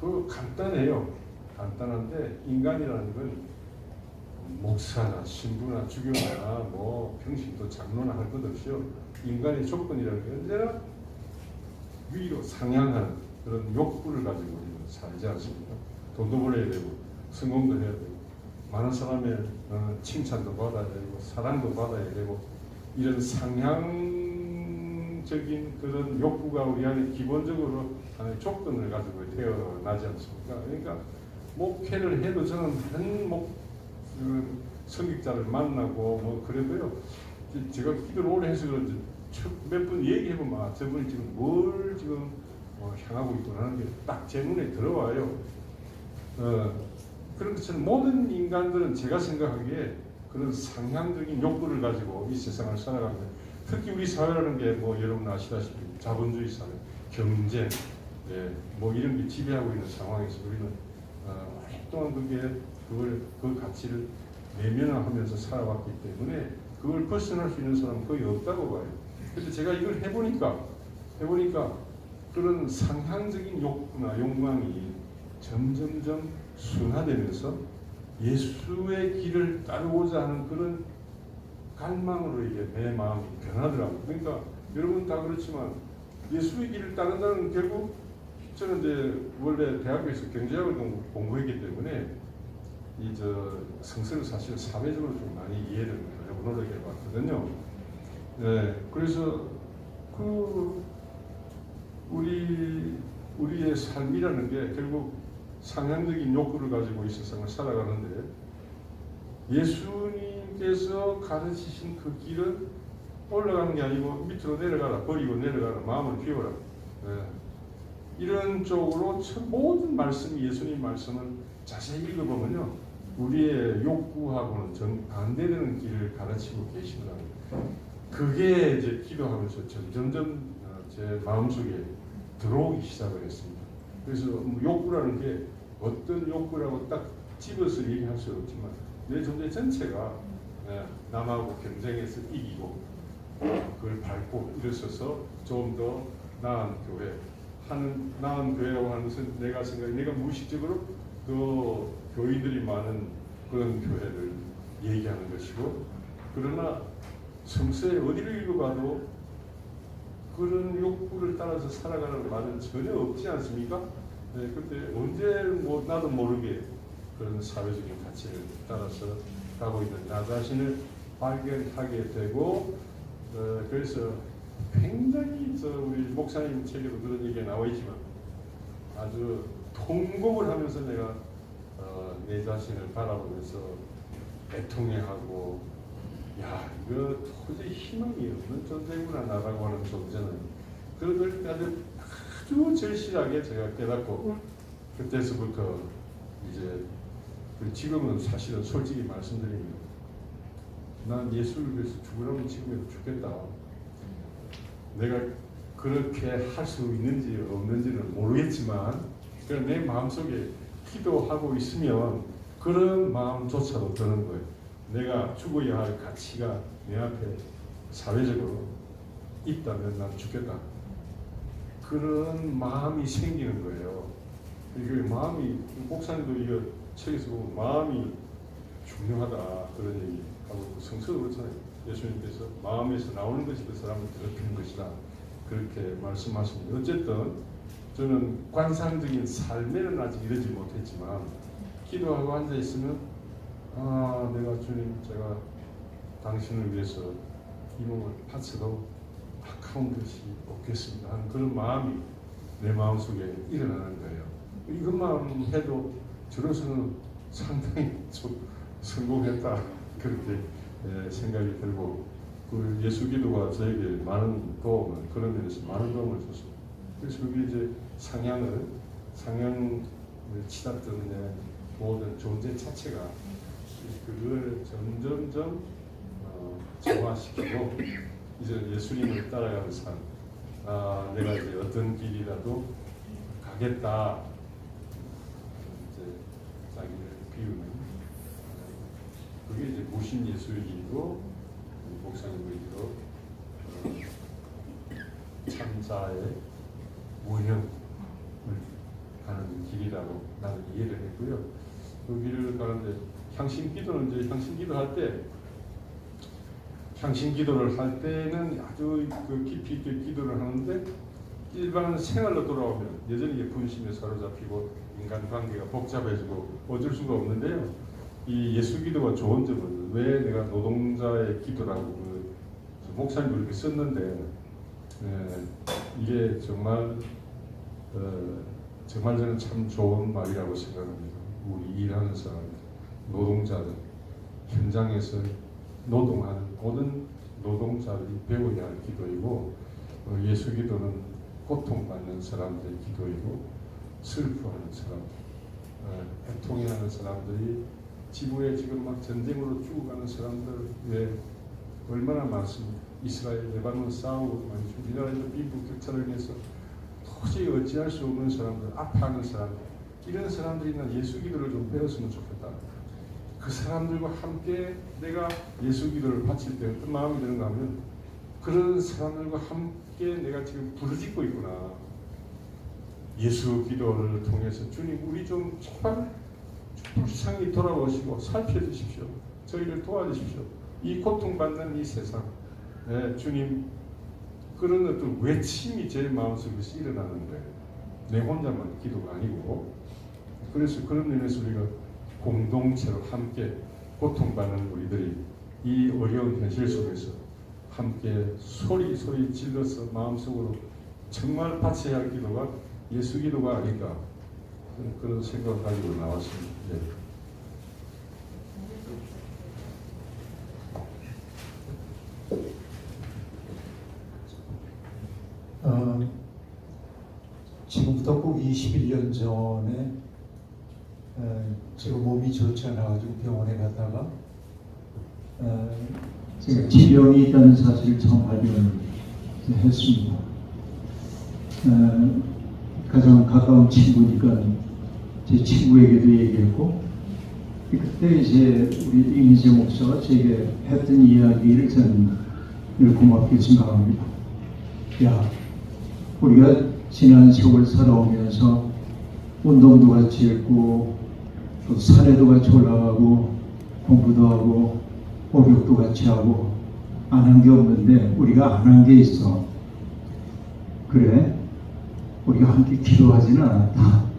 그거 간단해요. 간단한데 인간이라는 건 목사나 신부나 주교나 뭐 평신도 장로나 할 것 없이요. 인간의 조건이라는 게 언제나 위로 상향하는 그런 욕구를 가지고 우리는 살지 않습니까? 돈도 벌어야 되고 성공도 해야 되고 많은 사람의 칭찬도 받아야 되고 사랑도 받아야 되고 이런 상향적인 그런 욕구가 우리 안에 기본적으로 하나의 조건을 가지고 태어나지 않습니까? 그러니까 목회를 해도 저는 다른 성직자를 만나고 뭐 그래도요 제가 기도를 오래 해서 그런지 몇 분 얘기해보면 저분이 지금 뭘 지금 향하고 있구나 하는 게 딱 제 눈에 들어와요. 그런 것처럼 모든 인간들은 제가 생각하기에 그런 상향적인 욕구를 가지고 이 세상을 살아갑니다. 특히 우리 사회라는 게 뭐 여러분 아시다시피 자본주의 사회, 경제, 뭐 이런 게 지배하고 있는 상황에서 우리는 오랫동안 그 가치를 내면화하면서 살아왔기 때문에 그걸 벗어날 수 있는 사람은 거의 없다고 봐요. 그런데 제가 이걸 해보니까 그런 상향적인 욕구나 욕망이 점점점 순화되면서 예수의 길을 따르고자 하는 그런 갈망으로 이게 내 마음이 변하더라고요. 그러니까 여러분 다 그렇지만 예수의 길을 따른다는 결국 저는 이제 원래 대학교에서 경제학을 공부했기 때문에 성서를 사실 사회적으로 좀 많이 이해를 하려고 노력해봤거든요. 네, 그래서 우리의 삶이라는 게 결국 상향적인 욕구를 가지고 이 세상을 살아가는데 예수님께서 가르치신 그 길은 올라가는 게 아니고 밑으로 내려가라, 버리고 내려가라, 마음을 비워라. 이런 쪽으로 모든 말씀이 예수님 말씀을 자세히 읽어보면요, 우리의 욕구하고는 정반대되는 길을 가르치고 계시더라고요. 그게 이제 기도하면서 점점점 제 마음속에 들어오기 시작을 했습니다. 그래서 욕구라는 게 어떤 욕구라고 딱 집어서 얘기할 수 없지만 내 존재 전체가 남하고 경쟁해서 이기고 그걸 밟고 일어서서 좀 더 나은 교회, 나은 교회라고 하는 것은 내가 무의식적으로 그 교인들이 많은 그런 교회를 얘기하는 것이고, 그러나 성서에 어디를 읽어봐도 그런 욕구를 따라서 살아가는 말은 전혀 없지 않습니까? 근데 언제 나도 모르게 그런 사회적인 가치를 따라서 가고 있는 나 자신을 발견하게 되고, 그래서 굉장히 우리 목사님 책에도 그런 얘기가 나와 있지만 아주 통곡을 하면서 내가 내 자신을 바라보면서 애통해하고, 야, 이거 도저히 희망이 없는 존재구나 나라고 하는 존재는. 그걸 아주 절실하게 제가 깨닫고, 그때서부터 이제 지금은 사실은 솔직히 말씀드리면 난 예수를 위해서 죽으라면 지금이라도 죽겠다. 내가 그렇게 할 수 있는지 없는지는 모르겠지만 그냥 내 마음속에 기도하고 있으면 그런 마음조차도 드는 거예요. 내가 죽어야 할 가치가 내 앞에 사회적으로 있다면 난 죽겠다. 그런 마음이 생기는 거예요. 이게 마음이, 목사님도 이거 책에서 보면 마음이 중요하다 그런 얘기하고 성서도 그렇잖아요. 예수님께서 마음에서 나오는 것이 그 사람을 더럽히는 것이다 그렇게 말씀하십니다. 어쨌든 저는 관상적인 삶에는 아직 이르지 못했지만 기도하고 앉아 있으면 내가 주님, 제가 당신을 위해서 이 몸을 바쳐도 아까운 것이 없겠습니다 하는 그런 마음이 내 마음속에 일어나는 거예요. 이것만 해도 저로서는 상당히 좀 성공했다 그렇게 생각이 들고, 그 예수 기도가 저에게 많은 도움을, 그런 면에서 많은 도움을 줬습니다. 그래서 그게 이제 상향을 치닫던 내 모든 존재 자체가 그걸 점점점 정화시키고 이제 예수님을 따라가는 삶, 내가 이제 어떤 길이라도 가겠다, 이제 자기를 비우는, 그게 이제 무신 예수이고 목사님 얘기로 참사의 원형을 가는 길이라고 나는 이해를 했고요. 그 길을 가는데 향신기도는 이제 향신기도를 할 때는 아주 그 깊이 있게 기도를 하는데 일반 생활로 돌아오면 여전히 분심에 사로잡히고 인간관계가 복잡해지고 어쩔 수가 없는데요. 이 예수기도가 좋은 점은, 왜 내가 노동자의 기도라고 그 목사님도 이렇게 썼는데 이게 정말 저는 참 좋은 말이라고 생각합니다. 우리 일하는 사람, 노동자들, 현장에서 노동하는 모든 노동자들이 배워야 할 기도이고, 예수기도는 고통받는 사람들의 기도이고, 슬퍼하는 사람들, 애통해하는 사람들이, 지구에 지금 막 전쟁으로 죽어가는 사람들 왜 얼마나 많습니까? 이스라엘, 레바논 싸우고 말이죠. 우리나라에서 미국 격차를 인해서 도저히 어찌할 수 없는 사람들, 아파하는 사람들, 이런 사람들이나 예수기도를 좀 배웠으면 좋겠다. 그 사람들과 함께 내가 예수기도를 바칠 때 어떤 마음이 드는가 하면, 그런 사람들과 함께 내가 지금 부르짖고 있구나. 예수기도를 통해서 주님, 우리 좀 정말 불쌍히 돌아보시고 살펴주십시오. 저희를 도와주십시오. 이 고통받는 이 세상, 주님, 그런 어떤 외침이 제 마음속에서 일어나는 거예요. 내 혼자만 기도가 아니고. 그래서 그런 면에서 우리가 공동체로 함께 고통받는 우리들이 이 어려운 현실 속에서 함께 소리 질러서 마음속으로 정말 바쳐야 할 기도가 예수 기도가 아닐까 그런 생각 가지고 나왔습니다. 네. 지금부터 꼭 21년 전에 제가 몸이 좋지 않아가지고 병원에 갔다가 제가 질병이 있다는 사실을 처음 발견했습니다. 가장 가까운 친구니까 제 친구에게도 얘기했고, 그때 이제 우리 이민재 목사가 제게 했던 이야기를 저는 늘 고맙게 생각합니다. 야, 우리가 지난 세월 살아오면서 운동도 같이 했고 또 산에도 같이 올라가고 공부도 하고 목욕도 같이 하고 안 한 게 없는데 우리가 안 한 게 있어. 그래, 우리가 함께 기도하지는 않았다.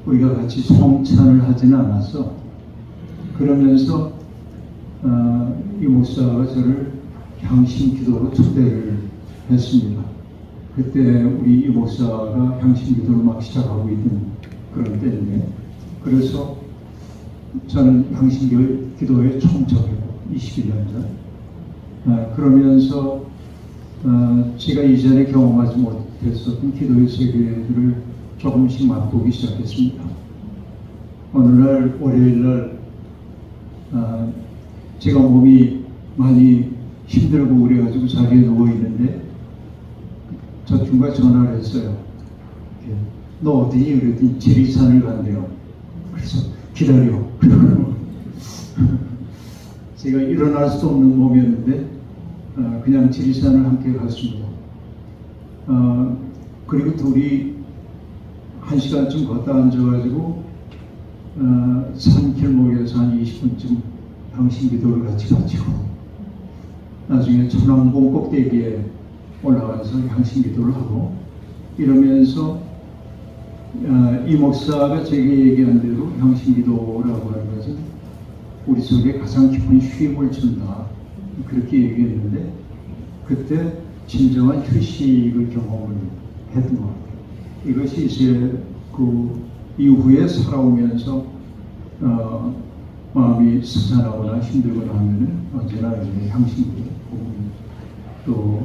우리가 같이 성찬을 하지는 않았어. 그러면서 이 목사가 저를 향신 기도로 초대를 했습니다. 그때 우리 이 목사가 향신 기도를 막 시작하고 있는 그런 때인데, 그래서 저는 향신 기도에 총적이고 21년 전 그러면서 제가 이전에 경험하지 못했었던 기도의 세계를 조금씩 맛보기 시작했습니다. 어느 날 월요일 날 제가 몸이 많이 힘들고 그래가지고 자리에 누워 있는데 저 친구가 전화를 했어요. 너 어디니? 그랬더니 지리산을 간대요. 그래서 기다려. 제가 일어날 수 없는 몸이었는데 그냥 지리산을 함께 갔습니다. 그리고 둘이 1시간쯤 걷다 앉아가지고 산길목에서 한 20분쯤 당신 기도를 같이 바치고 나중에 천왕봉 꼭대기에 올라가서 향신 기도를 하고 이러면서 이 목사가 제게 얘기한 대로 향신 기도라고 하는 것은 우리 속에 가장 깊은 쉼을 준다, 그렇게 얘기했는데 그때 진정한 휴식을 경험을 했던 것 같아요. 이것이 이제 그 이후에 살아오면서 마음이 스산하거나 힘들거나 하면은 언제나 이제 향신 기도, 또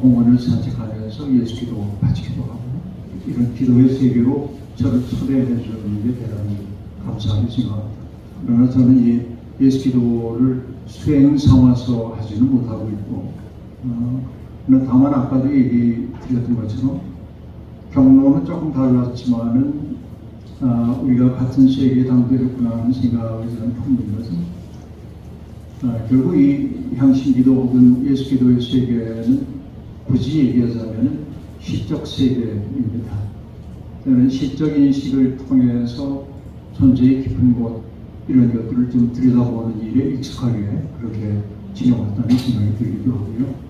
공원을 산책하면서 예수 기도 바치기도 하고 이런 기도의 세계로 저를 초대해 주는 게 대단히 감사하게 생각합니다. 그러나 저는 이 예수 기도를 수행 삼아서 하지는 못하고 있고 다만 아까도 얘기 드렸던 것처럼 경로는 조금 달랐지만은 우리가 같은 세계에 당도했구나 하는 생각을 저는 품는 것은 결국 이 향신기도 혹은 예수기도의 세계는 굳이 얘기하자면 시적 세계입니다. 저는 시적 인식을 통해서 존재의 깊은 곳 이런 것들을 좀 들여다보는 일에 익숙하게 그렇게 지내왔다는 생각이 들기도 하고요.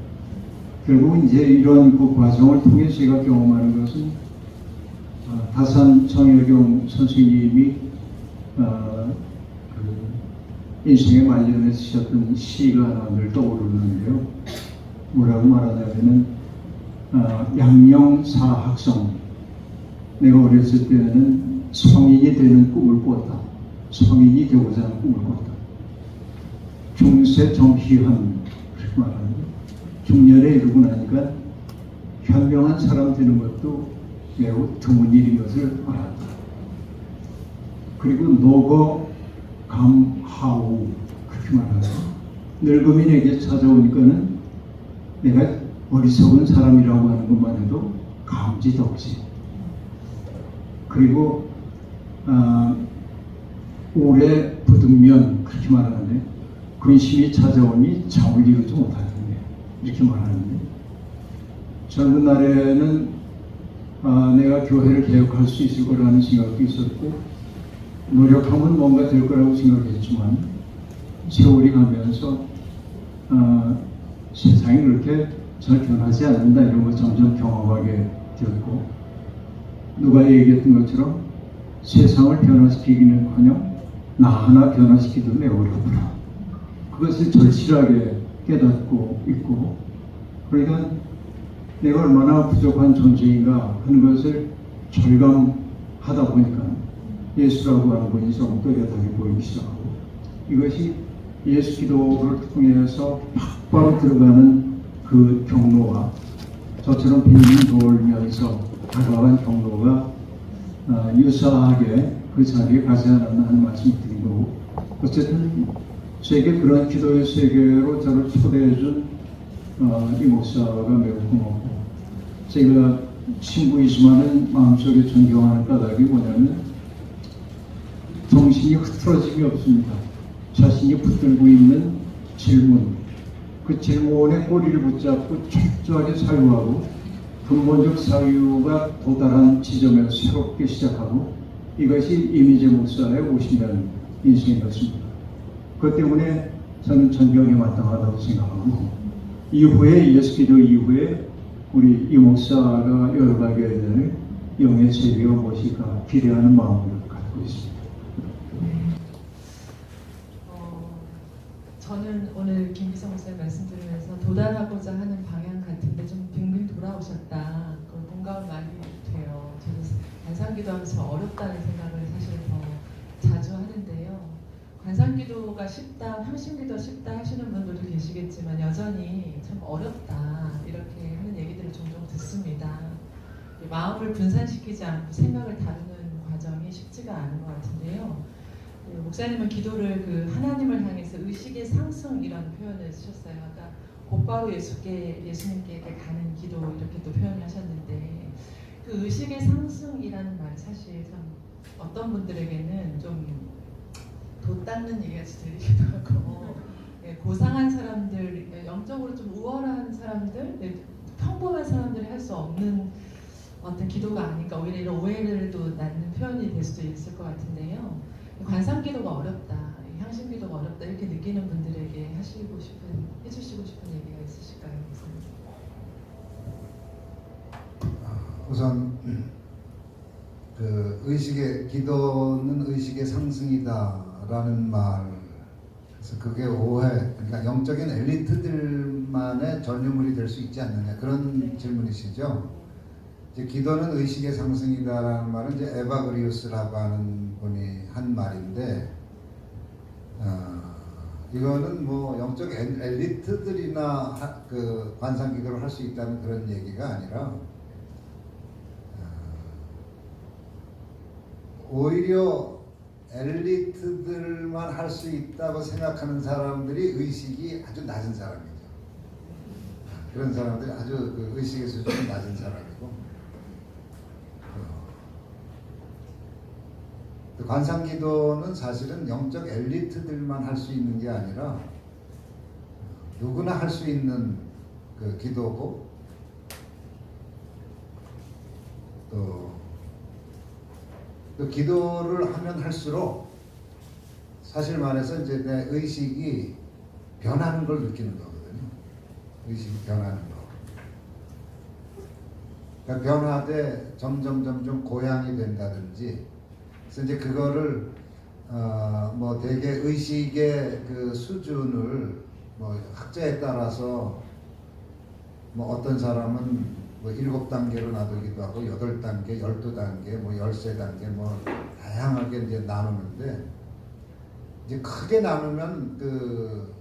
결국 이제 이런 그 과정을 통해 제가 경험하는 것은 다산 정혜경 선생님이 인생의 말년에 쓰셨던 시가 하나 늘 떠오르는데요. 뭐라고 말하냐면은 양령사학성, 내가 어렸을 때는 성인이 되는 꿈을 꿨다. 성인이 되고자 하는 꿈을 꿨다. 중세 정희한, 그렇게 말하는데 중년에 이르고 나니까 현명한 사람 되는 것도 매우 드문 일인 것을 알았다. 그리고 노거 감하우, 그렇게 말하죠. 늙음이 내게 찾아오니까는 내가 어리석은 사람이라고 하는 것만 해도 감지덕지. 그리고 오래 부득면, 그렇게 말하는데 근심이 찾아오니 잠을 이루지 못하는데, 이렇게 말하는데 젊은 날에는 내가 교회를 개혁할 수 있을 거라는 생각도 있었고 노력하면 뭔가 될 거라고 생각했지만 세월이 가면서 세상이 그렇게 잘 변하지 않는다 이런 걸 점점 경험하게 되었고, 누가 얘기했던 것처럼 세상을 변화시키기는커녕 나 하나 변화시키기도 매우 어렵구나. 그것을 절실하게 깨닫고 있고, 그러니까 내가 얼마나 부족한 존재인가 하는 것을 절감하다 보니까 예수라고 하는 분이 조금 또렷하게 보이기 시작하고, 이것이 예수 기도를 통해서 바로 들어가는 그 경로와 저처럼 빙빙 돌면서 다가간 경로가 유사하게 그 자리에 가지 않았나 하는 말씀을 드린 거고, 어쨌든 제게 그런 기도의 세계로 저를 초대해준 이 목사가 매우 고맙고, 제가 친구이지만은 마음속에 존경하는 까닭이 뭐냐면 정신이 흐트러짐이 없습니다. 자신이 붙들고 있는 질문, 그 질문에 꼬리를 붙잡고 철저하게 사유하고 근본적 사유가 도달한 지점에서 새롭게 시작하고, 이것이 이민재 목사의 50년 인생이었습니다. 그것 때문에 저는 존경에 마땅하다고 생각하고, 이후에 예수기도 이후에 우리 이 목사가 열어가게 될 영의 세계가 무엇일까 기대하는 마음을 갖고 있습니다. 저는 오늘 김기성 목사님 말씀 들으면서 도달하고자 하는 방향 같은데 좀 빙빙 돌아오셨다. 그걸 공감이 많이 돼요. 저는 관상기도하면서 어렵다는 생각을 사실 더 자주 하는데요. 관상기도가 쉽다, 향신기도 쉽다 하시는 분들도 계시겠지만 여전히 참 어렵다 이렇게 하는 얘기들을 종종 듣습니다. 마음을 분산시키지 않고 생각을 다루는 과정이 쉽지가 않은 것 같은데요. 목사님은 기도를 그 하나님을 향해서 의식의 상승 이런 표현을 쓰셨어요. 아까 곧바로 예수님께 가는 기도 이렇게 또 표현하셨는데, 그 의식의 상승이라는 말이 사실 참 어떤 분들에게는 좀 돛닦는 얘기같이 들리기도 하고, 고상한 사람들, 영적으로 좀 우월한 사람들, 평범한 사람들이 할 수 없는 어떤 기도가 아닐까, 오히려 이런 오해를 낳는 표현이 될 수도 있을 것 같은데요. 관상기도가 어렵다, 향신기도가 어렵다 이렇게 느끼는 분들에게 해주시고 싶은 얘기가 있으실까요? 우선 그 의식의 기도는 의식의 상승이다라는 말, 그래서 그게 오해, 그러니까 영적인 엘리트들만의 전유물이 될 수 있지 않느냐 그런 질문이시죠. 이제 기도는 의식의 상승이다라는 말은 이제 에바그리우스라고 하는 분이 한 말인데, 이거는 뭐 영적 엘리트들이나 그 관상기도를 할 수 있다는 그런 얘기가 아니라, 오히려 엘리트들만 할 수 있다고 생각하는 사람들이 의식이 아주 낮은 사람이죠. 그런 사람들이 아주 그 의식의 수준이 낮은 사람이고, 관상기도는 사실은 영적 엘리트들만 할 수 있는 게 아니라 누구나 할 수 있는 그 기도고, 또 기도를 하면 할수록 사실 말해서 이제 내 의식이 변하는 걸 느끼는 거거든요. 의식이 변하는 거. 그러니까 변화돼 점점 고양이 된다든지. 그래서 이제 그거를 뭐 되게 의식의 그 수준을 뭐 학자에 따라서 뭐 어떤 사람은 뭐 7단계로 나누기도 하고 8단계, 12단계, 뭐 13단계 뭐 다양하게 이제 나누는데, 이제 크게 나누면 그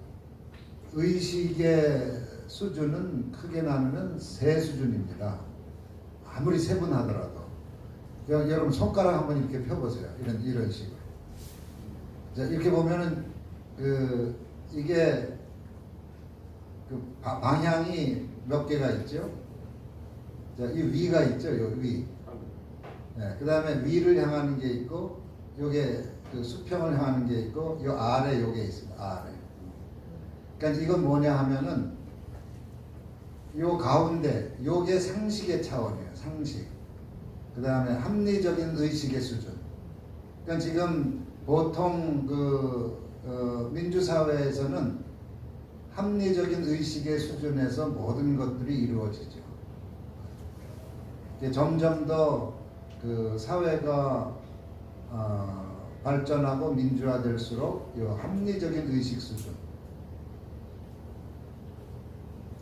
의식의 수준은 크게 나누면 3 수준입니다. 아무리 세분하더라도. 여러분 손가락 한번 이렇게 펴보세요. 이런 식으로. 자, 이렇게 보면은 이게 그 방향이 몇 개가 있죠? 자, 이 위가 있죠, 요 위. 네, 그 다음에 위를 향하는 게 있고, 요게 그 수평을 향하는 게 있고, 요 아래 요게 있습니다. 아래. 그러니까 이건 뭐냐 하면은 요 가운데 요게 상식의 차원이에요. 상식. 그 다음에 합리적인 의식의 수준. 그러니까 지금 보통 민주사회에서는 합리적인 의식의 수준에서 모든 것들이 이루어지죠. 점점 더 그 사회가 발전하고 민주화될수록 이 합리적인 의식 수준.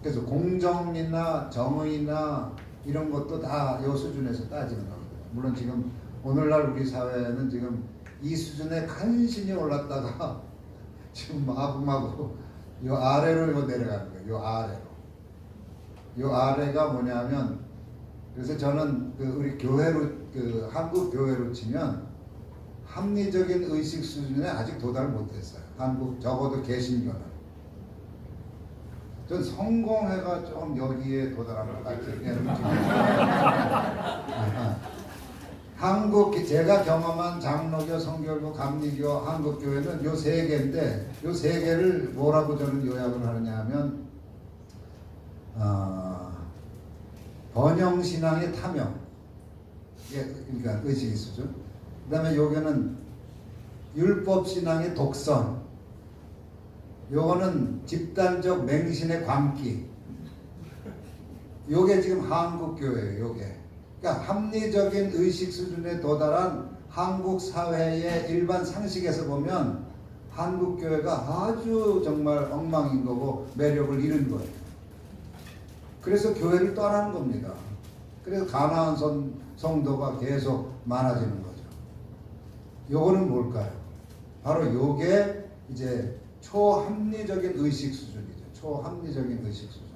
그래서 공정이나 정의나 이런 것도 다 이 수준에서 따지는 거거든요. 물론 지금 오늘날 우리 사회는 지금 이 수준에 간신히 올랐다가 지금 마구마구 요 아래로 내려가는 거예요. 요 아래로. 요 아래가 뭐냐면, 그래서 저는 그 우리 교회로, 그 한국 교회로 치면 합리적인 의식 수준에 아직 도달 못했어요. 한국, 적어도 개신교는. 전 성공회가 좀 여기에 도달한 것 같아요. 한국, 제가 경험한 장로교, 성결교, 감리교, 한국교회는 요 세 개인데, 요 세 개를 뭐라고 저는 요약을 하느냐 하면, 번영신앙의 탐욕, 그러니까 의식의 수준. 그 다음에 요거는 율법신앙의 독선, 요거는 집단적 맹신의 광기. 요게 지금 한국교회예요. 요게. 그러니까 합리적인 의식 수준에 도달한 한국 사회의 일반 상식에서 보면 한국교회가 아주 정말 엉망인 거고 매력을 잃은 거예요. 그래서 교회를 떠나는 겁니다. 그래서 가난한 성도가 계속 많아지는 거죠. 요거는 뭘까요? 바로 요게 이제 초합리적인 의식 수준이죠. 초합리적인 의식 수준.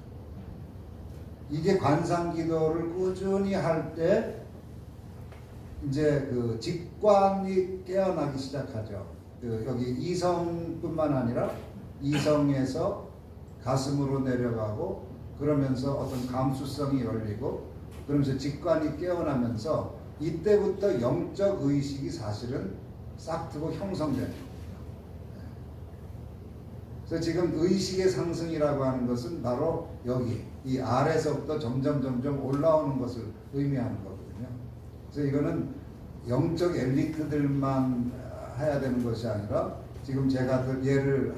이게 관상기도를 꾸준히 할 때 이제 그 직관이 깨어나기 시작하죠. 그 여기 이성뿐만 아니라 이성에서 가슴으로 내려가고 그러면서 어떤 감수성이 열리고 그러면서 직관이 깨어나면서 이때부터 영적 의식이 사실은 싹트고 형성되는 겁니다. 그래서 지금 의식의 상승이라고 하는 것은 바로 여기 이 아래서부터 점점 올라오는 것을 의미하는 거거든요. 그래서 이거는 영적 엘리트들만 해야 되는 것이 아니라 지금 제가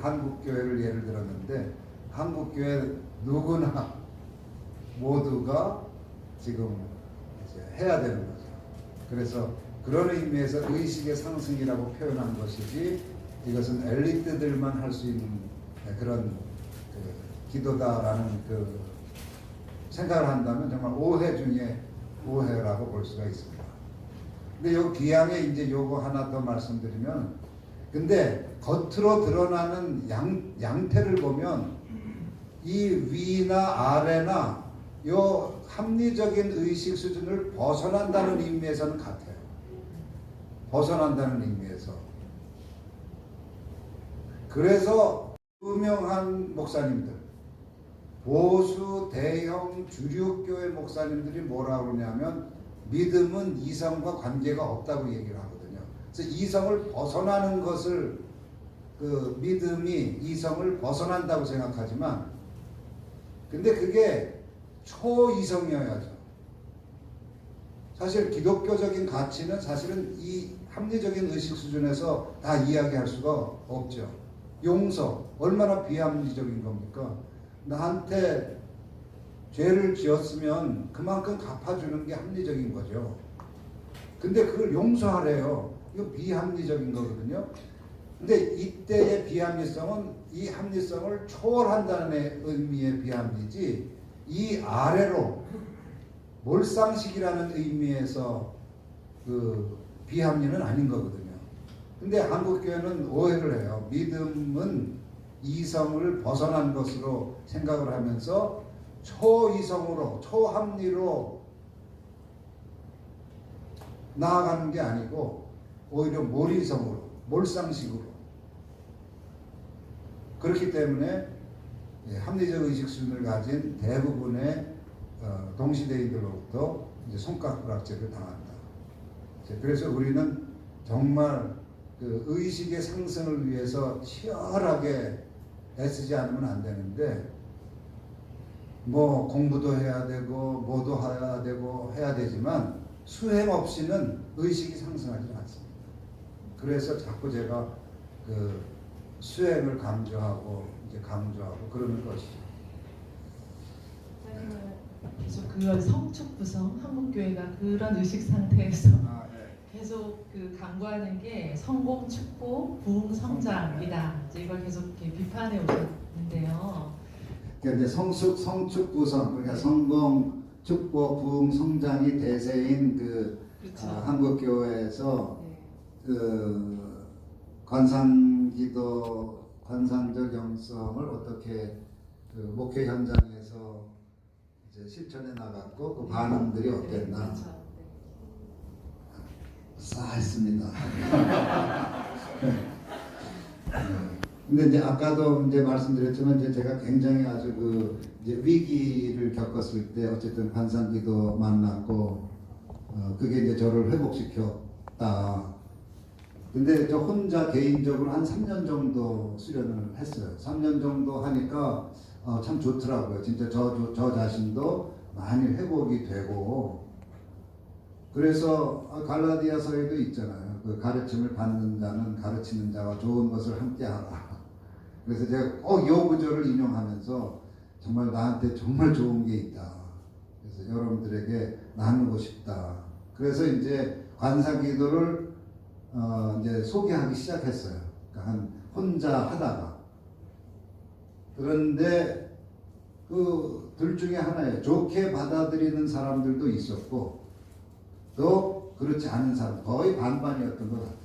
한국교회를 예를 들었는데 한국교회 누구나 모두가 지금 이제 해야 되는 거죠. 그래서 그런 의미에서 의식의 상승이라고 표현한 것이지 이것은 엘리트들만 할 수 있는 그런 기도다라는 그 생각을 한다면 정말 오해 중에 오해라고 볼 수가 있습니다. 근데 요 기양에 이제 요거 하나 더 말씀드리면, 근데 겉으로 드러나는 양태를 보면 이 위나 아래나 요 합리적인 의식 수준을 벗어난다는 의미에서는 같아요. 벗어난다는 의미에서. 그래서 유명한 목사님들, 보수 대형 주류교회 목사님들이 뭐라고 그러냐면 믿음은 이성과 관계가 없다고 얘기를 하거든요. 그래서 이성을 벗어나는 것을 그 믿음이 이성을 벗어난다고 생각하지만 근데 그게 초이성이어야죠. 사실 기독교적인 가치는 사실은 이 합리적인 의식 수준에서 다 이야기할 수가 없죠. 용서, 얼마나 비합리적인 겁니까? 나한테 죄를 지었으면 그만큼 갚아주는 게 합리적인 거죠. 근데 그걸 용서하래요. 이거 비합리적인 거거든요. 근데 이때의 비합리성은 이 합리성을 초월한다는 의미의 비합리지 이 아래로 몰상식이라는 의미에서 그 비합리는 아닌 거거든요. 근데 한국교회는 오해를 해요. 믿음은 이성을 벗어난 것으로 생각을 하면서 초이성으로, 초합리로 나아가는 게 아니고 오히려 몰이성으로, 몰상식으로. 그렇기 때문에 합리적 의식 수준을 가진 대부분의 동시대인들로부터 이제 손가락질을 당한다. 그래서 우리는 정말 그 의식의 상승을 위해서 치열하게 애쓰지 않으면 안 되는데 뭐 공부도 해야 되고 뭐도 해야 되고 해야 되지만 수행 없이는 의식이 상승하지 않습니다. 그래서 자꾸 제가 그 수행을 강조하고 그러는 것이죠. 계속 그런 성축부성 한국교회가 그런 의식 상태에서 계속 그 강구하는 게 성공, 축복, 부흥, 성장이다. 이제 이걸 계속 이렇게 비판해 오셨는데요. 그러니까 이제 성축 구성, 그러니까 성공, 축복, 부흥, 성장이 대세인 그 그렇죠. 한국교회에서 네. 그 관상기도, 관상적 영성을 어떻게 그 목회 현장에서 이제 실천해 나갔고 그 반응들이 어땠나? 그렇죠. 네. 싸했습니다. 근데 이제 아까도 이제 말씀드렸지만 이제 제가 굉장히 아주 그 이제 위기를 겪었을 때 어쨌든 관상기도 만났고 그게 이제 저를 회복시켰다. 근데 저 혼자 개인적으로 한 3년 정도 수련을 했어요. 3년 정도 하니까 참 좋더라고요. 진짜 저 자신도 많이 회복이 되고 그래서 갈라디아서에도 있잖아요. 그 가르침을 받는 자는 가르치는 자와 좋은 것을 함께하라. 그래서 제가 꼭 이 구절을 인용하면서 정말 나한테 정말 좋은 게 있다. 그래서 여러분들에게 나누고 싶다. 그래서 이제 관사기도를 이제 소개하기 시작했어요. 그러니까 한 혼자 하다가 그런데 그 둘 중에 하나예요. 좋게 받아들이는 사람들도 있었고 또 그렇지 않은 사람 거의 반반이었던 것 같아요.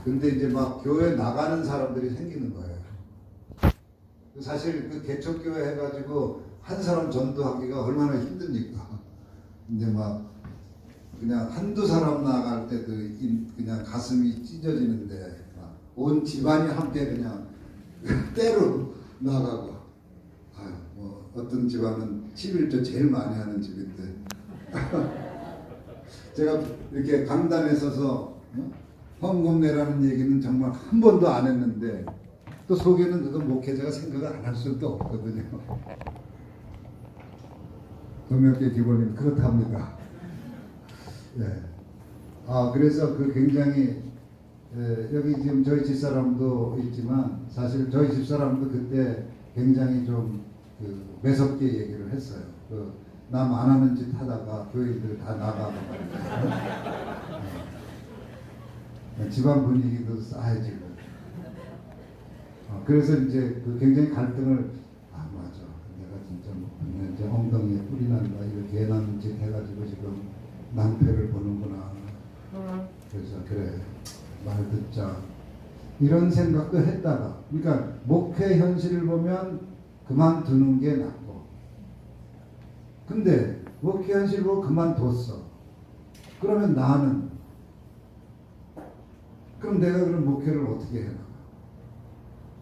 근데 이제 막 교회 나가는 사람들이 생기는 거예요. 사실 그 개척교회 해가지고 한 사람 전도하기가 얼마나 힘듭니까? 근데 막 그냥 한두 사람 나갈 때도 그냥 가슴이 찢어지는데 막 온 집안이 함께 그냥 때로 나가고 뭐 어떤 집안은 11조 제일 많이 하는 집인데 제가 이렇게 강단에 서서 헌금 내라는 얘기는 정말 한 번도 안 했는데 또 속에는 그건 목회자가 생각을 안 할 수도 없거든요. 동명계 기본님 그렇답니다. 예. 그래서 그 굉장히 여기 지금 저희 집사람도 있지만 사실 저희 집사람도 그때 굉장히 좀 그 매섭게 얘기를 했어요. 남 안 하는 짓 하다가 교인들 다 나가고 집안 분위기도 싸해지고 그래서 이제 그 굉장히 갈등을 맞아 내가 진짜 뭐 이제 엉덩이에 뿌리 난다 이렇게 해놨는 짓 해가지고 지금 낭패를 보는구나. 그래서 그래 말 듣자 이런 생각도 했다가 그러니까 목회 현실을 보면 그만두는 게 낫고 근데 목회 현실로 그만뒀어. 그러면 나는 그럼 내가 그럼 목회를 어떻게 해나가?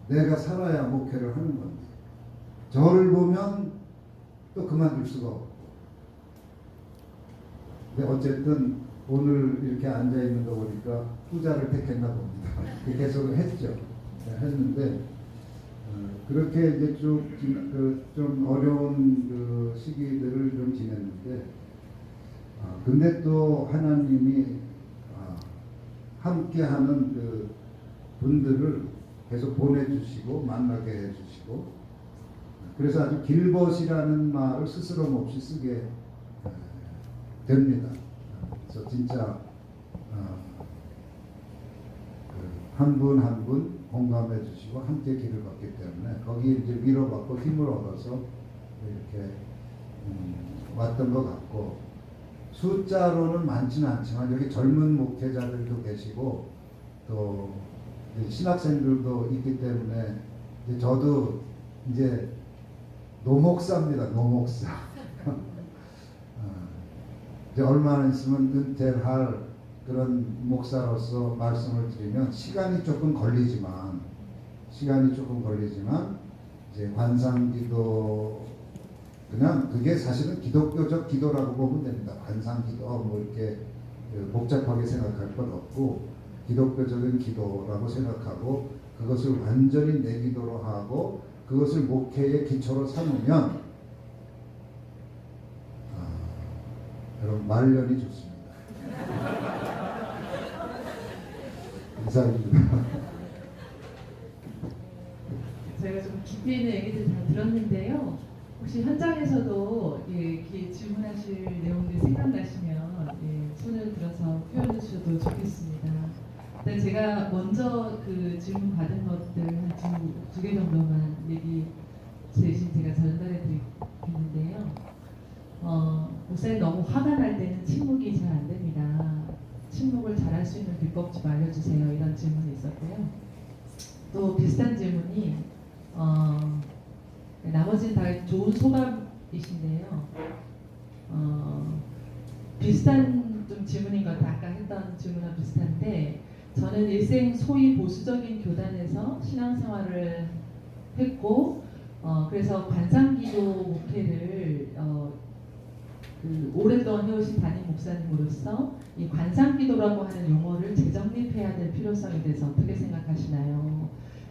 내가 살아야 목회를 하는 건데 저를 보면 또 그만둘 수가 없고 근데 어쨌든 오늘 이렇게 앉아있는 거 보니까 후자를 택했나 봅니다. 계속 했죠. 했는데 그렇게 이제 좀 어려운 그 시기들을 좀 지냈는데 근데 또 하나님이 함께하는 그 분들을 계속 보내주시고 만나게 해주시고 그래서 아주 길벗이라는 말을 스스럼 없이 쓰게 됩니다. 그래서 진짜 한 분 한 분 공감해 주시고 함께 길을 걷기 때문에 거기 이제 위로받고 힘을 얻어서 이렇게 왔던 것 같고 숫자로는 많지는 않지만 여기 젊은 목회자들도 계시고 또 신학생들도 있기 때문에 이제 저도 이제 노목사입니다. 노목사. 이제 얼마 안 있으면 은퇴를 할 그런 목사로서 말씀을 드리면 시간이 조금 걸리지만 이제 관상기도 그냥 그게 사실은 기독교적 기도라고 보면 됩니다. 관상기도 뭐 이렇게 복잡하게 생각할 건 없고 기독교적인 기도라고 생각하고 그것을 완전히 내 기도로 하고 그것을 목회의 기초로 삼으면 여러분 말년이 좋습니다. 감사합니다. 저희가 좀 깊이 있는 얘기들 다 들었는데요. 혹시 현장에서도 이렇게 질문하실 내용들 생각나시면 손을 들어서 표현해 주셔도 좋겠습니다. 네, 제가 먼저 그 질문 받은 것들 두 개 정도만 얘기 대신 제가 전달해 드리겠는데요. 목사님 너무 화가 날 때는 침묵이 잘 안 됩니다. 침묵을 잘할 수 있는 비법 좀 알려주세요. 이런 질문이 있었고요. 또 비슷한 질문이 나머지는 다 좋은 소감이신데요. 비슷한 좀 질문인 것 같아요. 아까 했던 질문과 비슷한데 저는 일생 소위 보수적인 교단에서 신앙생활을 했고 그래서 관상기도 목회를 오랫동안 해오신 담임 목사님으로서 이 관상기도라고 하는 용어를 재정립해야 될 필요성에 대해서 어떻게 생각하시나요?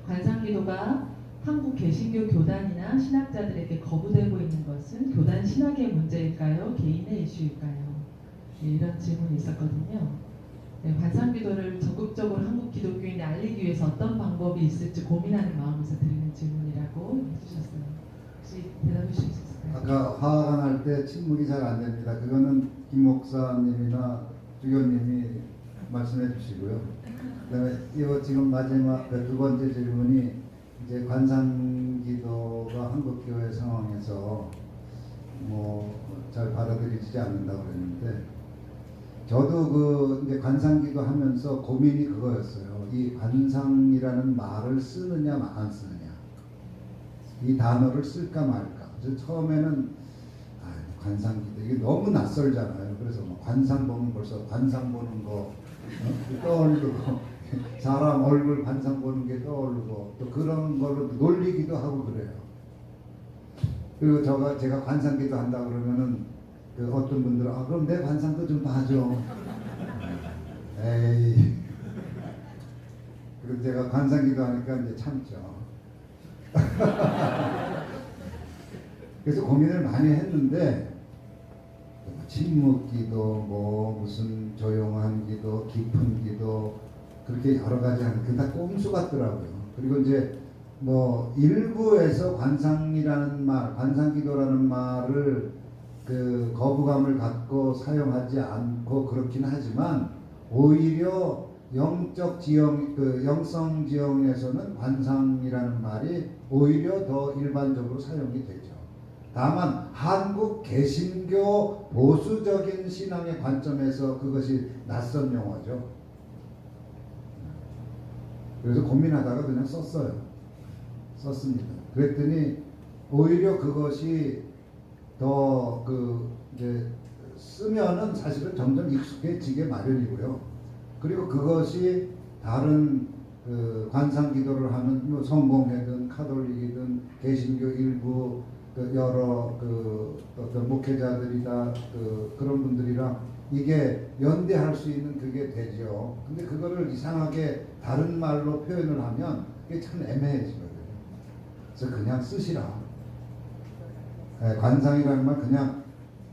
관상기도가 한국 개신교 교단이나 신학자들에게 거부되고 있는 것은 교단 신학의 문제일까요? 개인의 이슈일까요? 네, 이런 질문이 있었거든요. 네, 관상기도를 적극적으로 한국 기독교인에 알리기 위해서 어떤 방법이 있을지 고민하는 마음에서 드리는 질문이라고 해주셨어요. 혹시 대답해 주실 수 있을까요? 아까 화가 날 때 침묵이 잘 안 됩니다. 그거는 김 목사님이나 주교님이 말씀해 주시고요. 그다음에 이거 지금 마지막 두 번째 질문이 이제 관상기도가 한국교회 상황에서 뭐 잘 받아들이지 않는다고 그랬는데 저도 그 이제 관상기도 하면서 고민이 그거였어요. 이 관상이라는 말을 쓰느냐 안 쓰느냐, 이 단어를 쓸까 말까. 그래서 처음에는 관상기도 이게 너무 낯설잖아요. 그래서 뭐 관상 보면 벌써 관상 보는 거 떠오르고 사람 얼굴 관상 보는 게 떠오르고 또 그런 걸로 놀리기도 하고 그래요. 그리고 제가 관상기도 한다 그러면은 그 어떤 분들은 그럼 내 관상도 좀 봐줘. 에이. 그리고 제가 관상기도 하니까 이제 참죠. 그래서 고민을 많이 했는데 침묵기도 뭐 무슨 조용한 기도, 깊은 기도 그렇게 여러 가지 하는 그 다 꼼수 같더라고요. 그리고 이제 뭐 일부에서 관상이라는 말, 관상기도라는 말을 그 거부감을 갖고 사용하지 않고 그렇긴 하지만 오히려 영적 지형, 그 영성 지형에서는 관상이라는 말이 오히려 더 일반적으로 사용이 되죠. 다만 한국 개신교 보수적인 신앙의 관점에서 그것이 낯선 용어죠. 그래서 고민하다가 그냥 썼습니다. 그랬더니 오히려 그것이 더 이제 쓰면은 사실은 점점 익숙해지게 마련이고요. 그리고 그것이 다른 그 관상기도를 하는 뭐 성공회든 카톨릭이든 개신교 일부 여러 어떤 목회자들이나 그런 분들이랑 이게 연대할 수 있는 그게 되죠. 근데 그거를 이상하게 다른 말로 표현을 하면 그게 참 애매해지거든요. 그래서 그냥 쓰시라. 네, 관상이라는 말 그냥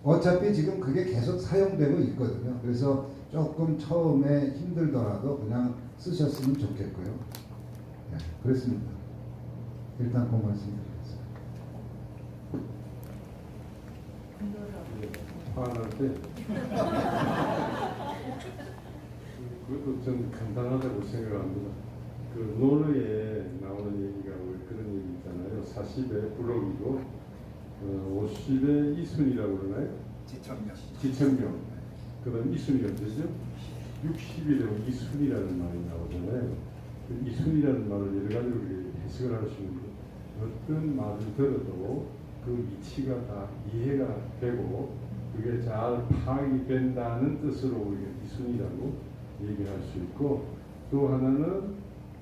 어차피 지금 그게 계속 사용되고 있거든요. 그래서 조금 처음에 힘들더라도 그냥 쓰셨으면 좋겠고요. 네, 그렇습니다. 일단 그 말씀드리겠습니다. 화날 때 그것도 좀 간단하다고 생각합니다. 그 논어에 나오는 얘기가 그런 얘기 있잖아요. 40의 부록이고 50의 이순이라고 그러나요? 지천명. 그 다음 이순이가 되죠? 60이 되고 이순이라는 말이 나오잖아요. 그 이순이라는 말을 여러 가지로 해석을 할 수 있는데 어떤 말을 들어도 그 이치가 다 이해가 되고 그게 잘 파악이 된다는 뜻으로 우리가 이순이라고 얘기를 할 수 있고 또 하나는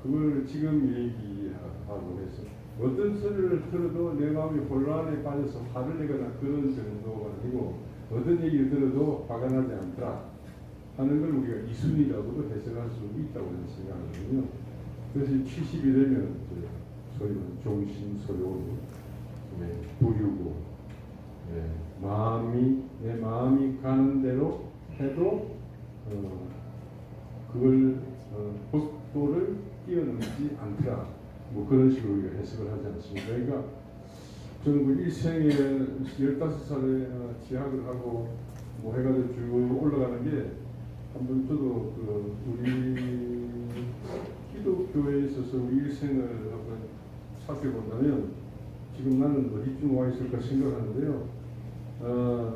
그걸 지금 얘기하고 해서 어떤 소리를 들어도 내 마음이 혼란에 빠져서 화를 내거나 그런 정도가 아니고 어떤 얘기를 들어도 화가 나지 않더라 하는 걸 우리가 이순이라고도 해석할 수 있다고 생각하거든요. 그래서 70이 되면 소위 종신소요 부유고 내 마음이 가는 대로 해도 그걸 복도를 뛰어넘지 않더라. 뭐 그런 식으로 우리가 해석을 하지 않습니까? 그러니까 저는 그 일생에 15살에 지학을 하고 뭐 해가지고 쭉 올라가는 게 한번 저도 우리 기독교에 있어서 우리 일생을 한번 살펴본다면 지금 나는 어디쯤 와 있을까 생각하는데요.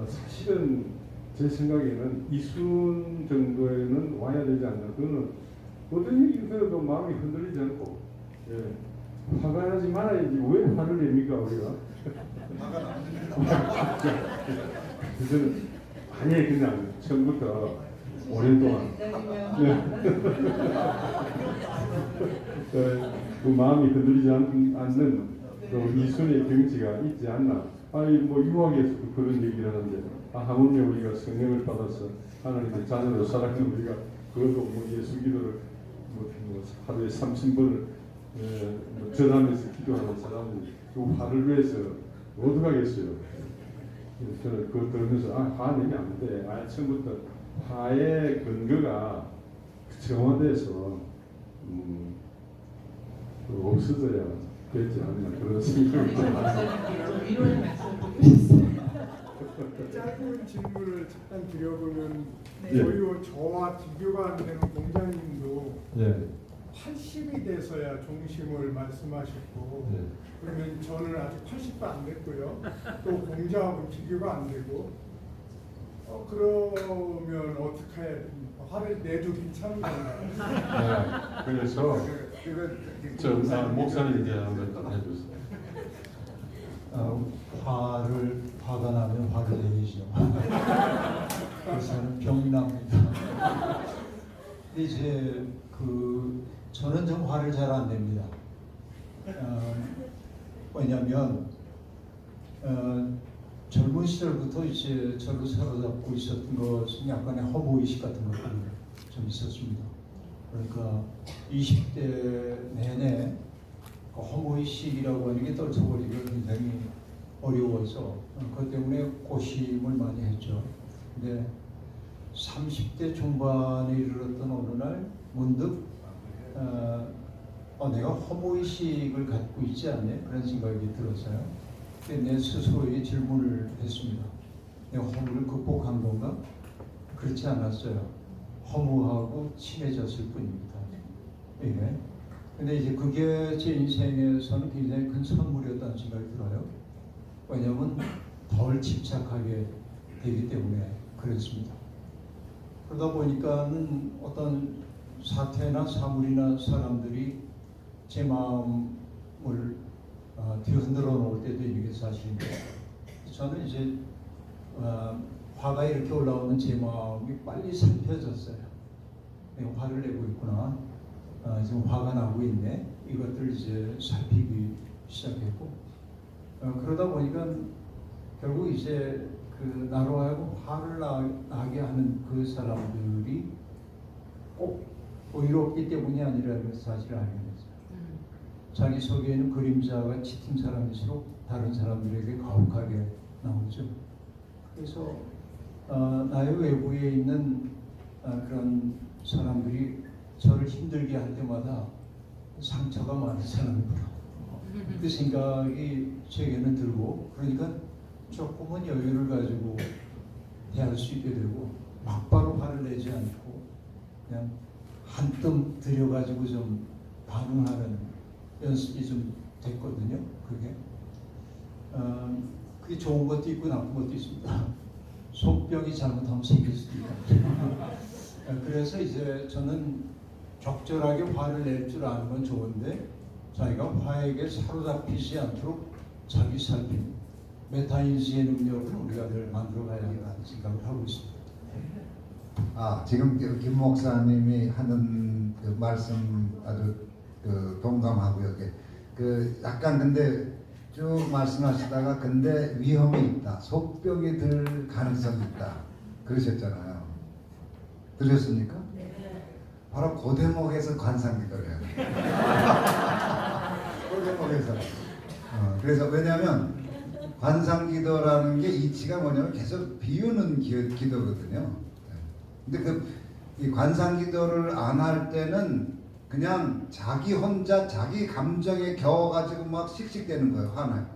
사실은 제 생각에는 이순 정도에는 와야 되지 않나. 그거는 어떤 얘기를 들어도 마음이 흔들리지 않고, 예. 화가 나지 말아야지. 왜 화를 냅니까 우리가? 그래서는 아니 그냥 처음부터 오랜 동안 그 마음이 흔들리지 않는 그 이순의 경지가 있지 않나. 아니 뭐 유학에서도 그런 얘기를 하는데 하물며 우리가 성령을 받아서 하나님의 자녀로 살아가는 우리가 그것도 뭐 예수 기도를 뭐 하루에 30번을 뭐 전하면서 기도하는 사람은 그 화를 위해서 어떡하겠어요. 저는 그거 들으면서 화 내면 안 돼. 처음부터 화의 근거가 정화돼서 없어져야 되지 않나 그런 생각이 듭니다. 좀 위로의 말씀을 드리겠습니다. 짧은 질문을 잠깐 드려보면 네. 저희와 저와 비교가 안 되는 공장님도 예. 80이 돼서야 종심을 말씀하셨고 예. 그러면 저는 아직 80도 안 됐고요. 또 공자하고 비교가 안 되고 그러면 어떻게 해야 됩니까? 화를 내도 괜찮은 건가요? 네. 그래서 목사님 이제 한번 해주세요. 화가 나면 화를 내리죠. 그래서는 병이 납니다. 근데 이제 저는 좀 화를 잘 안 냅니다. 왜냐하면 젊은 시절부터 이제 저를 사로잡고 있었던 것은 약간의 허무의식 같은 것들이 좀 있었습니다. 그러니까 20대 내내 그 허무의식이라고 하는 게 떨쳐버리기가 굉장히 어려워서 그것 때문에 고심을 많이 했죠. 근데 30대 중반에 이르렀던 어느 날 문득 내가 허무의식을 갖고 있지 않냐 그런 생각이 들었어요. 내 스스로에게 질문을 했습니다. 내가 허무를 극복한 건가? 그렇지 않았어요. 허무하고 친해졌을 뿐입니다. 예. 근데 이제 그게 제 인생에서는 굉장히 큰 선물이었다는 생각이 들어요. 왜냐하면 덜 집착하게 되기 때문에 그랬습니다. 그러다 보니까는 어떤 사태나 사물이나 사람들이 제 마음을 뒤흔들어 놓을 때도 있는 게 사실인데 저는 이제 화가 이렇게 올라오는 제 마음이 빨리 살펴졌어요. 내가 화를 내고 있구나. 지금 화가 나고 있네. 이것들 이제 살피기 시작했고 그러다 보니까 결국 이제 나로 하여금 화를 나게 하는 그 사람들이 꼭 의롭기 때문이 아니라는 것을 사실을 알게 됐어요. 자기 속에 있는 그림자가 짙은 사람일수록 다른 사람들에게 가혹하게 나오죠. 그래서 나의 외부에 있는 그런 사람들이 저를 힘들게 할 때마다 상처가 많은 사람이구나. 그 생각이 제게는 들고 그러니까 조금은 여유를 가지고 대할 수 있게 되고 막바로 화를 내지 않고 그냥 한뜸 들여가지고 좀 반응하는 연습이 좀 됐거든요. 그게 좋은 것도 있고 나쁜 것도 있습니다. 속병이 잘못하면 생길 수도 있다. 그래서 이제 저는 적절하게 화를 낼 줄 아는 건 좋은데 자기가 화에게 사로잡히지 않도록 자기 살핌, 메타인지의 능력을 우리가 늘 만들어가야 한다는 생각을 하고 있습니다. 지금 김 목사님이 하는 그 말씀 아주 동감하고요. 약간 근데 쭉 말씀하시다가 근데 위험이 있다, 속병이 들 가능성이 있다 그러셨잖아요. 들으셨습니까? 네. 바로 그 대목에서 관상기도를 해요. 그 대목에서. 그래서 왜냐하면 관상기도라는 게 이치가 뭐냐면 계속 비우는 기도거든요. 근데 이 관상기도를 안 할 때는 그냥 자기 혼자 자기 감정에 겨워가지고 막 씩씩대는 거예요. 화나요.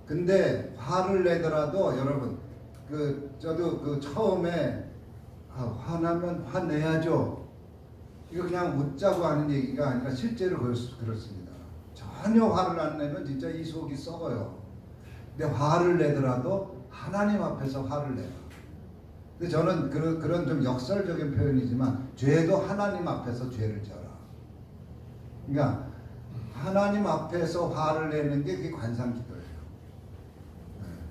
근데 화를 내더라도 여러분 저도 처음에 화나면 화내야죠. 이거 그냥 웃자고 하는 얘기가 아니라 실제로 그렇습니다. 전혀 화를 안 내면 진짜 이 속이 썩어요. 근데 화를 내더라도 하나님 앞에서 화를 내라. 근데 저는 그런 좀 역설적인 표현이지만 죄도 하나님 앞에서 죄를 져라. 그러니까 하나님 앞에서 화를 내는 게 그게 관상기도예요.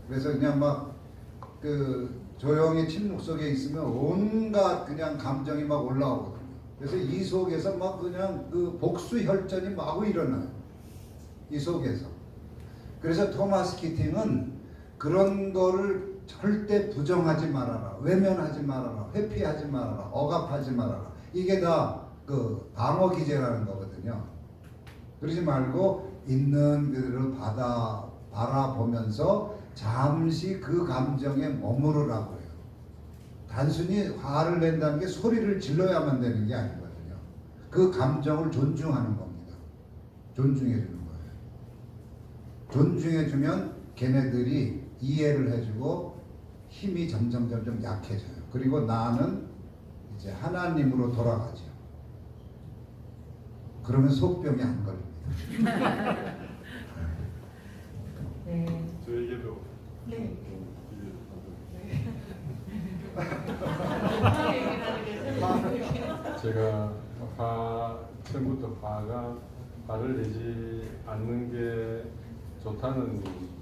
그래서 그냥 막 조용히 침묵 속에 있으면 온갖 그냥 감정이 막 올라오거든요. 그래서 이 속에서 막 그냥 복수 혈전이 마구 일어나요. 이 속에서. 그래서 토마스 키팅은 그런 거를 절대 부정하지 말아라, 외면하지 말아라, 회피하지 말아라, 억압하지 말아라. 이게 다 방어 기제라는 거거든요. 그러지 말고 있는 그대로 바라보면서 잠시 그 감정에 머무르라고 해요. 단순히 화를 낸다는 게 소리를 질러야만 되는 게 아니거든요. 그 감정을 존중하는 겁니다. 존중해 주는 거예요. 존중해주면 걔네들이 이해를 해주고 힘이 점점 약해져요. 그리고 나는 이제 하나님으로 돌아가죠. 그러면 속병이 안 걸립니다. 네. 저에게도 네. 제가 처음부터 화를 내지 않는 게 좋다는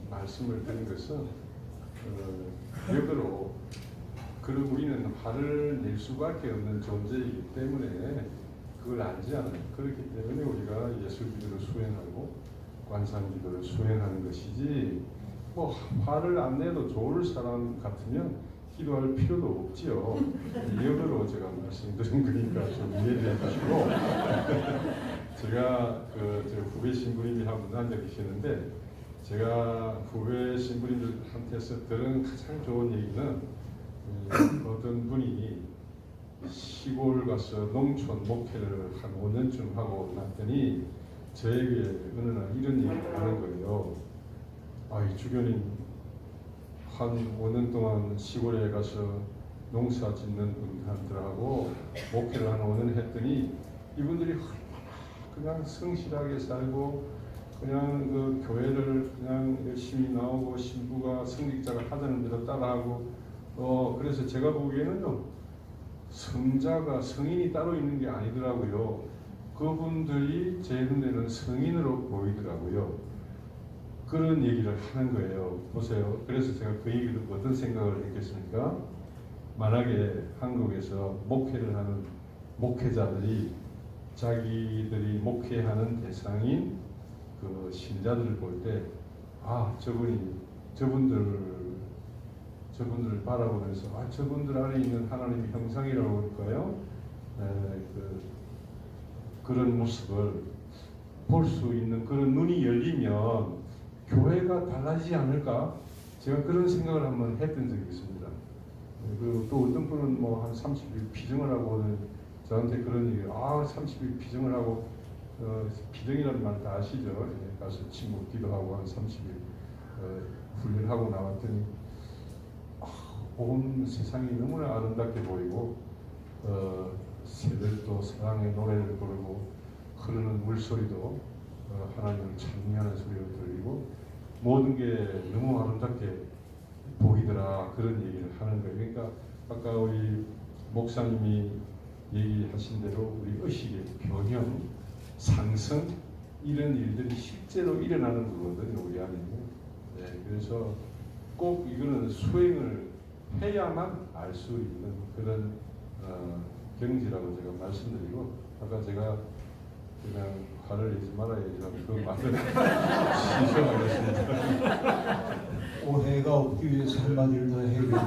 말씀을 드린 것은 역으로 우리는 화를 낼 수밖에 없는 존재이기 때문에 그걸 알지 않아요. 그렇기 때문에 우리가 예술기도를 수행하고 관상기도를 수행하는 것이지 뭐 화를 안 내도 좋을 사람 같으면 기도할 필요도 없지요. 역으로 제가 말씀드린 거니까 좀 이해해 주시고 제가 저 후배 신부님이 한 분 앉아 계시는데 제가 후배 신부님들한테서 들은 가장 좋은 얘기는 어떤 분이 시골 가서 농촌 목회를 한 5년쯤 하고 났더니 저에게 어느 날 이런 얘기를 하는 거예요. 이 주변인 한 5년 동안 시골에 가서 농사 짓는 분들하고 목회를 한 5년 했더니 이분들이 그냥 성실하게 살고 그냥 교회를 그냥 열심히 나오고 신부가 성직자가 하자는 대로 따라하고 그래서 제가 보기에는요 성인이 따로 있는 게 아니더라고요. 그분들이 제 눈에는 성인으로 보이더라고요. 그런 얘기를 하는 거예요. 보세요. 그래서 제가 그 얘기 듣고 어떤 생각을 했겠습니까? 만약에 한국에서 목회를 하는 목회자들이 자기들이 목회하는 대상인 신자들을 볼 때 저분들을 바라보면서 저분들 안에 있는 하나님의 형상이라고 할까요? 그런 모습을 볼 수 있는 그런 눈이 열리면 교회가 달라지지 않을까? 제가 그런 생각을 한번 했던 적이 있습니다. 그리고 또 어떤 분은 한 30일 피증을 하고 저한테 그런 얘기를 30일 피증을 하고 피증이라는 말 다 아시죠? 가서 침묵 기도하고 한 30일 훈련하고 나왔더니 온 세상이 너무나 아름답게 보이고 새들도 사랑의 노래를 부르고 흐르는 물소리도 하나님을 찬미하는 소리가 들리고 모든 게 너무 아름답게 보이더라 그런 얘기를 하는 거예요. 그러니까 아까 우리 목사님이 얘기하신 대로 우리 의식의 변형, 상승 이런 일들이 실제로 일어나는 거거든요. 우리 안에. 그래서 꼭 이거는 수행을 해야만 알 수 있는 그런 경지라고 제가 말씀드리고 아까 제가 그냥 화를 내지 말아야지 그 말을 신청하겠습니다. 오해가 없기 위해서 한마디를 더 해야겠는데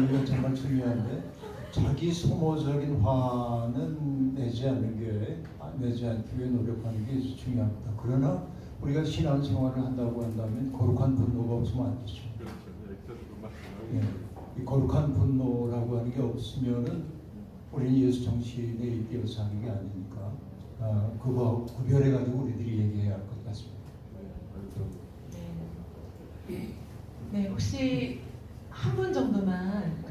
이건 정말 중요한데 자기 소모적인 화는 내지 않기 위해 노력하는 게 중요합니다. 그러나 우리가 신앙생활을 한다고 한다면 거룩한 분노가 없으면 안 되죠. 이 거룩한 분노라고 하는 게 없으면은 우리는 예수 정신에 입혀서 하는 게 아니니까 그거 구별해 가지고 우리들이 얘기해야 할 것 같습니다. 네, 혹시 한 분 정도만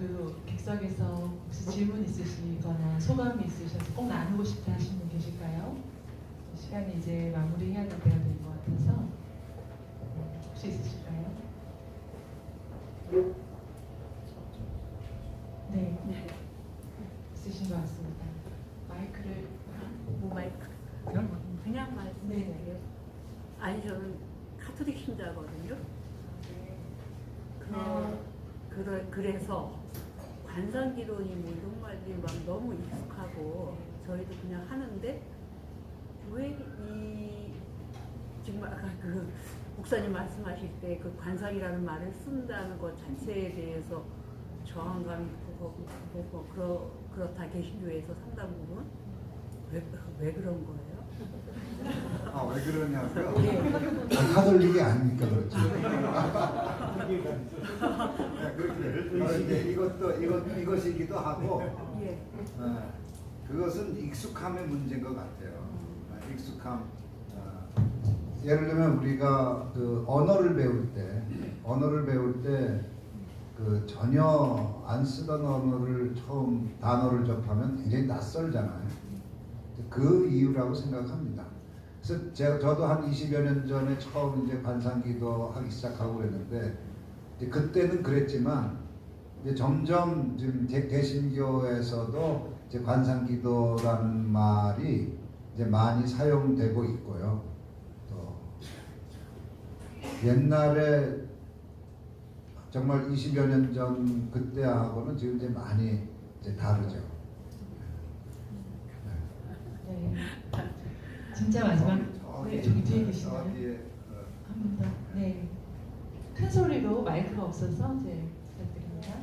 객석에서 혹시 질문 있으시거나 소감이 있으셔서 꼭 나누고 싶다 하시는 분 계실까요? 시간이 이제 마무리해야 될 때가 된 것 같아서 혹시 있으실까요? 네, 있으신 것 같습니다. 마이크를 뭐 마이크 그냥 말씀드릴게요. 아니 저는 카톨릭 신자거든요. 그래서 관상기도니 뭐 이런 말들이 막 너무 익숙하고 저희도 그냥 하는데 왜 이 지금 아까 그 목사님 말씀하실 때 그 관상이라는 말을 쓴다는 것 자체에 대해서 저항감이 있고 그렇다 개신교에서 상당 부분 왜 그런 거예요? 아, 왜 그러냐고요? 네. 카톨릭이 아니니까 그렇죠. 네, 그렇게 이제 이것이기도 하고 예. 그것은 익숙함의 문제인 것 같아요. 익숙함. 예를 들면 우리가 그 언어를 배울 때 그 전혀 안 쓰던 언어를 처음 단어를 접하면 굉장히 낯설잖아요. 그 이유라고 생각합니다. 그래서 저도 한 20여 년 전에 처음 이제 관상기도 하기 시작하고 그랬는데 이제 그때는 그랬지만 이제 점점 지금 개신교에서도 이제 관상기도라는 말이 이제 많이 사용되고 있고요. 또 옛날에 정말 20여 년 전 그때하고는 지금 이제 많이 이제 다르죠. 네. 진짜 마지막 네, 저기 뒤에 계시나요? 한 분 더. 네. 큰 소리로 마이크가 없어서 이제 부탁드립니다.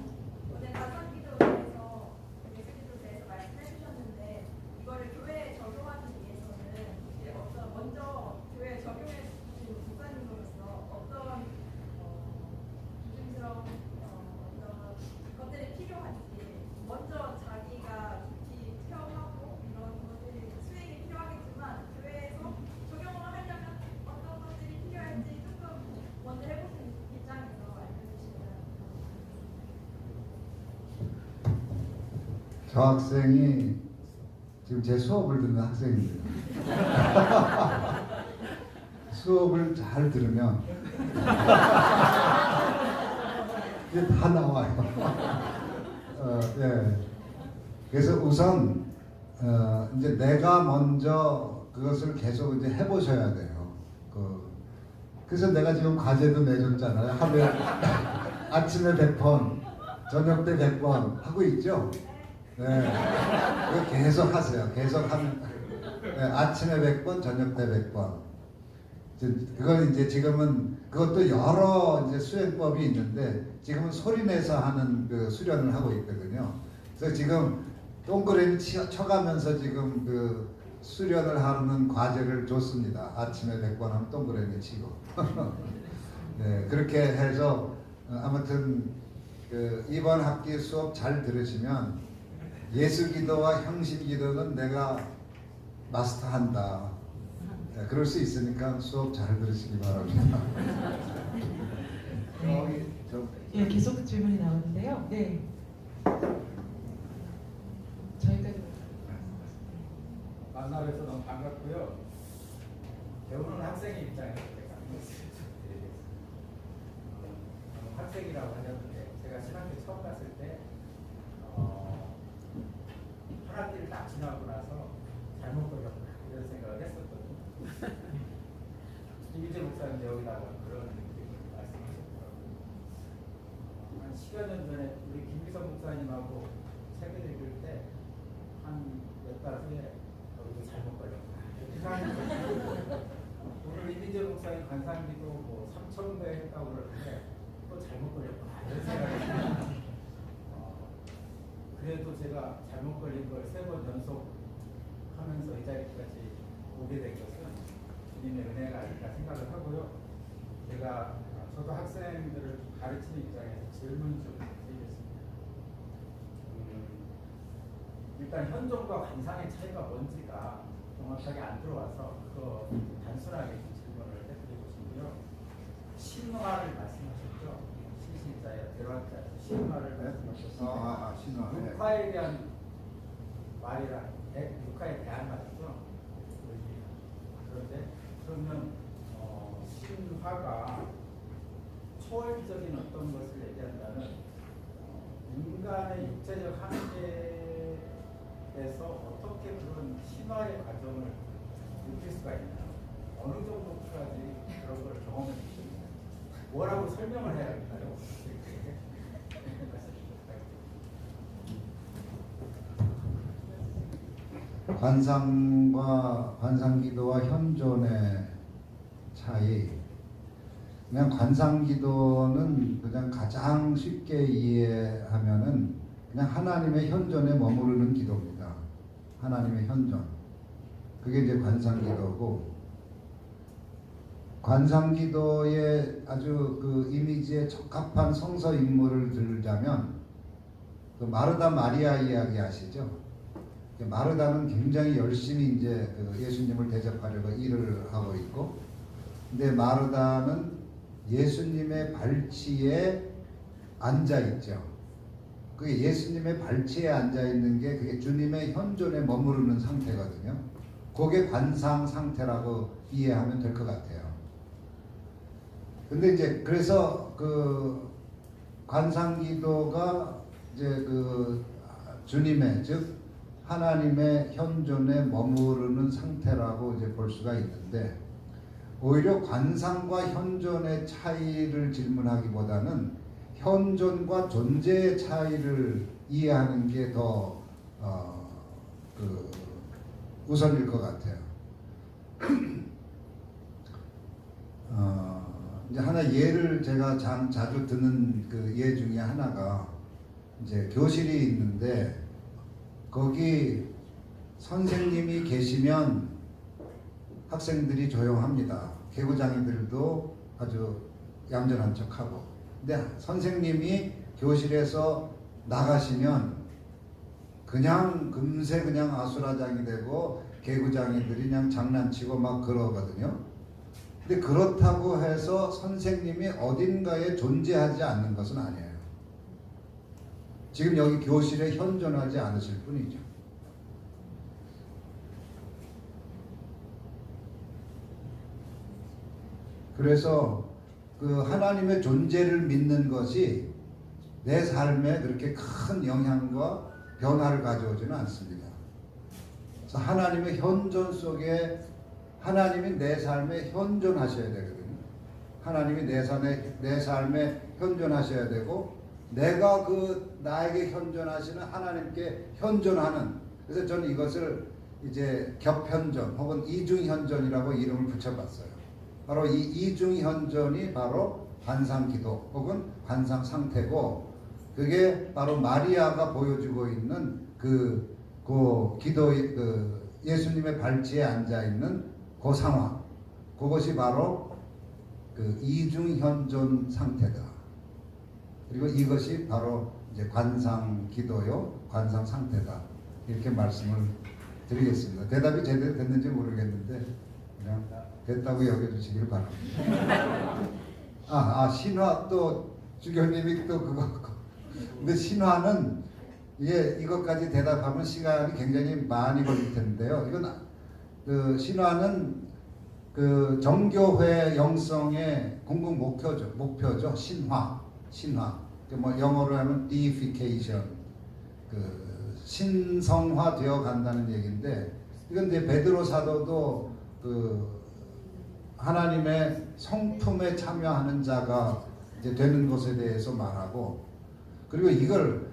오늘 관상기도에 대해서 예수기도에 대해서 말씀해 주셨는데 이거를 교회에 적용하기 위해서는 이제 어떤 먼저 교회에 적용해 주신 목사님으로서 어떤 조심스러운 어떤 것들이 필요한지 먼저 자기가 깊이 체험하고 이런 것들이 수행이 필요하겠지만 교회에서 적용을 하려면 어떤 것들이 필요할지 조금 먼저 해보신 입장에서 알려주시면. 저 학생이 지금 제 수업을 듣는 학생입니다. 수업을 잘 들으면 이게 다 나와요. 예. 그래서 우선 이제 내가 먼저 그것을 계속 이제 해보셔야 돼요. 그래서 내가 지금 과제도 내줬잖아요. 하루에 아침에 100번, 저녁 때 100번 하고 있죠. 네. 그거 계속 하세요. 계속 하면 네, 아침에 100번, 저녁 때 100번. 그건 이제 지금은 그것도 여러 이제 수행법이 있는데 지금은 소리내서 하는 그 수련을 하고 있거든요. 그래서 지금 동그라미 쳐가면서 지금 그 수련을 하는 과제를 줬습니다. 아침에 100번 하면 동그라미 치고. 네, 그렇게 해서 아무튼 그 이번 학기 수업 잘 들으시면 예수기도와 형식기도는 내가 마스터한다. 네, 그럴 수 있으니까 수업 잘 들으시기 바랍니다. 예, 계속 질문이 나오는데요. 네. 저희가 만나뵈서 너무 반갑고요. 배우는 학생의 입장에서 제가 한 말씀 드리겠습니다. 학생이라고 하셨는데 제가 신학교 처음 갔을 때 한 학기를 딱 지나고 나서 잘못 걸렸구나 이런 생각을 했었거든요. 김희재 목사님 여기다가 그런 느낌을 말씀하셨더라고요. 한 10여 년 전에 우리 김기성 목사님하고 책을 읽을 때 한 몇 달 후에 이거 잘못 걸렸구나 이렇게 생각했거든요. 오늘 이민재 목사님 관상기도 뭐 3,000배 했다고 그러는데 또 잘못 걸렸구나 이런 생각이 들어요. 그래도 제가 잘못 걸린 걸 3번 연속 하면서 이 자리까지 오게 된 것은 주님의 은혜가 아닐까 생각을 하고요. 저도 학생들을 가르치는 입장에서 질문 좀 드리겠습니다. 일단 현존과 관상의 차이가 뭔지가 정확하게 안 들어와서 그거 단순하게 좀 질문을 해드리고 싶고요. 신화를 말씀하셨죠. 신실자의 대화자 신화를 말씀하셨습니다. 신화. 네. 육화에 대한 말이라 육화에 대한 말이죠. 그런데 그러면 신화가 초월적인 어떤 것을 얘기한다면 인간의 육체적 한계에서 어떻게 그런 신화의 과정을 느낄 수가 있나요? 어느 정도까지 그런 걸 경험해 주시나요? 뭐라고 설명을 해야 할까요? 관상과 관상기도와 현존의 차이. 그냥 관상기도는 그냥 가장 쉽게 이해하면은 그냥 하나님의 현존에 머무르는 기도입니다. 하나님의 현존. 그게 이제 관상기도고, 관상기도의 아주 그 이미지에 적합한 성서 인물을 들자면 그 마르다 마리아 이야기 아시죠? 마르다는 굉장히 열심히 이제 그 예수님을 대접하려고 일을 하고 있고, 근데 마르다는 예수님의 발치에 앉아 있죠. 그게 예수님의 발치에 앉아 있는 게 그게 주님의 현존에 머무르는 상태거든요. 그게 관상 상태라고 이해하면 될 것 같아요. 근데 이제 그래서 그 관상기도가 이제 그 주님의 즉 하나님의 현존에 머무르는 상태라고 이제 볼 수가 있는데, 오히려 관상과 현존의 차이를 질문하기보다는 현존과 존재의 차이를 이해하는 게 더 우선일 것 같아요. 이제 하나 예를 제가 자주 듣는 그 예 중에 하나가 이제 교실이 있는데 거기 선생님이 계시면 학생들이 조용합니다. 개구장이들도 아주 얌전한 척하고. 근데 선생님이 교실에서 나가시면 그냥 금세 그냥 아수라장이 되고 개구장이들이 그냥 장난치고 막 그러거든요. 근데 그렇다고 해서 선생님이 어딘가에 존재하지 않는 것은 아니에요. 지금 여기 교실에 현존하지 않으실 뿐이죠. 그래서 그 하나님의 존재를 믿는 것이 내 삶에 그렇게 큰 영향과 변화를 가져오지는 않습니다. 그래서 하나님의 현존 속에 하나님이 내 삶에 현존하셔야 되거든요. 하나님이 내 삶에 현존하셔야 되고, 내가 그 나에게 현존하시는 하나님께 현존하는, 그래서 저는 이것을 이제 겹현존 혹은 이중현존이라고 이름을 붙여봤어요. 바로 이 이중현존이 바로 관상기도 혹은 관상상태고, 그게 바로 마리아가 보여주고 있는 그 기도의 예수님의 발치에 앉아있는 그 상황, 그것이 바로 그 이중현존 상태다. 그리고 이것이 바로 이제 관상기도요, 관상상태다. 이렇게 말씀을 드리겠습니다. 대답이 제대로 됐는지 모르겠는데 그냥 됐다고 여겨주시기를 바랍니다. 신화 또 주교님이 또 그거. 근데 신화는 이것까지 대답하면 시간이 굉장히 많이 걸릴 텐데요. 이건 그 신화는 그 정교회 영성의 공공 목표죠. 신화. 뭐 영어로 하면 deification, 그 신성화 되어 간다는 얘기인데, 이건 이제 베드로 사도도 그 하나님의 성품에 참여하는 자가 이제 되는 것에 대해서 말하고, 그리고 이걸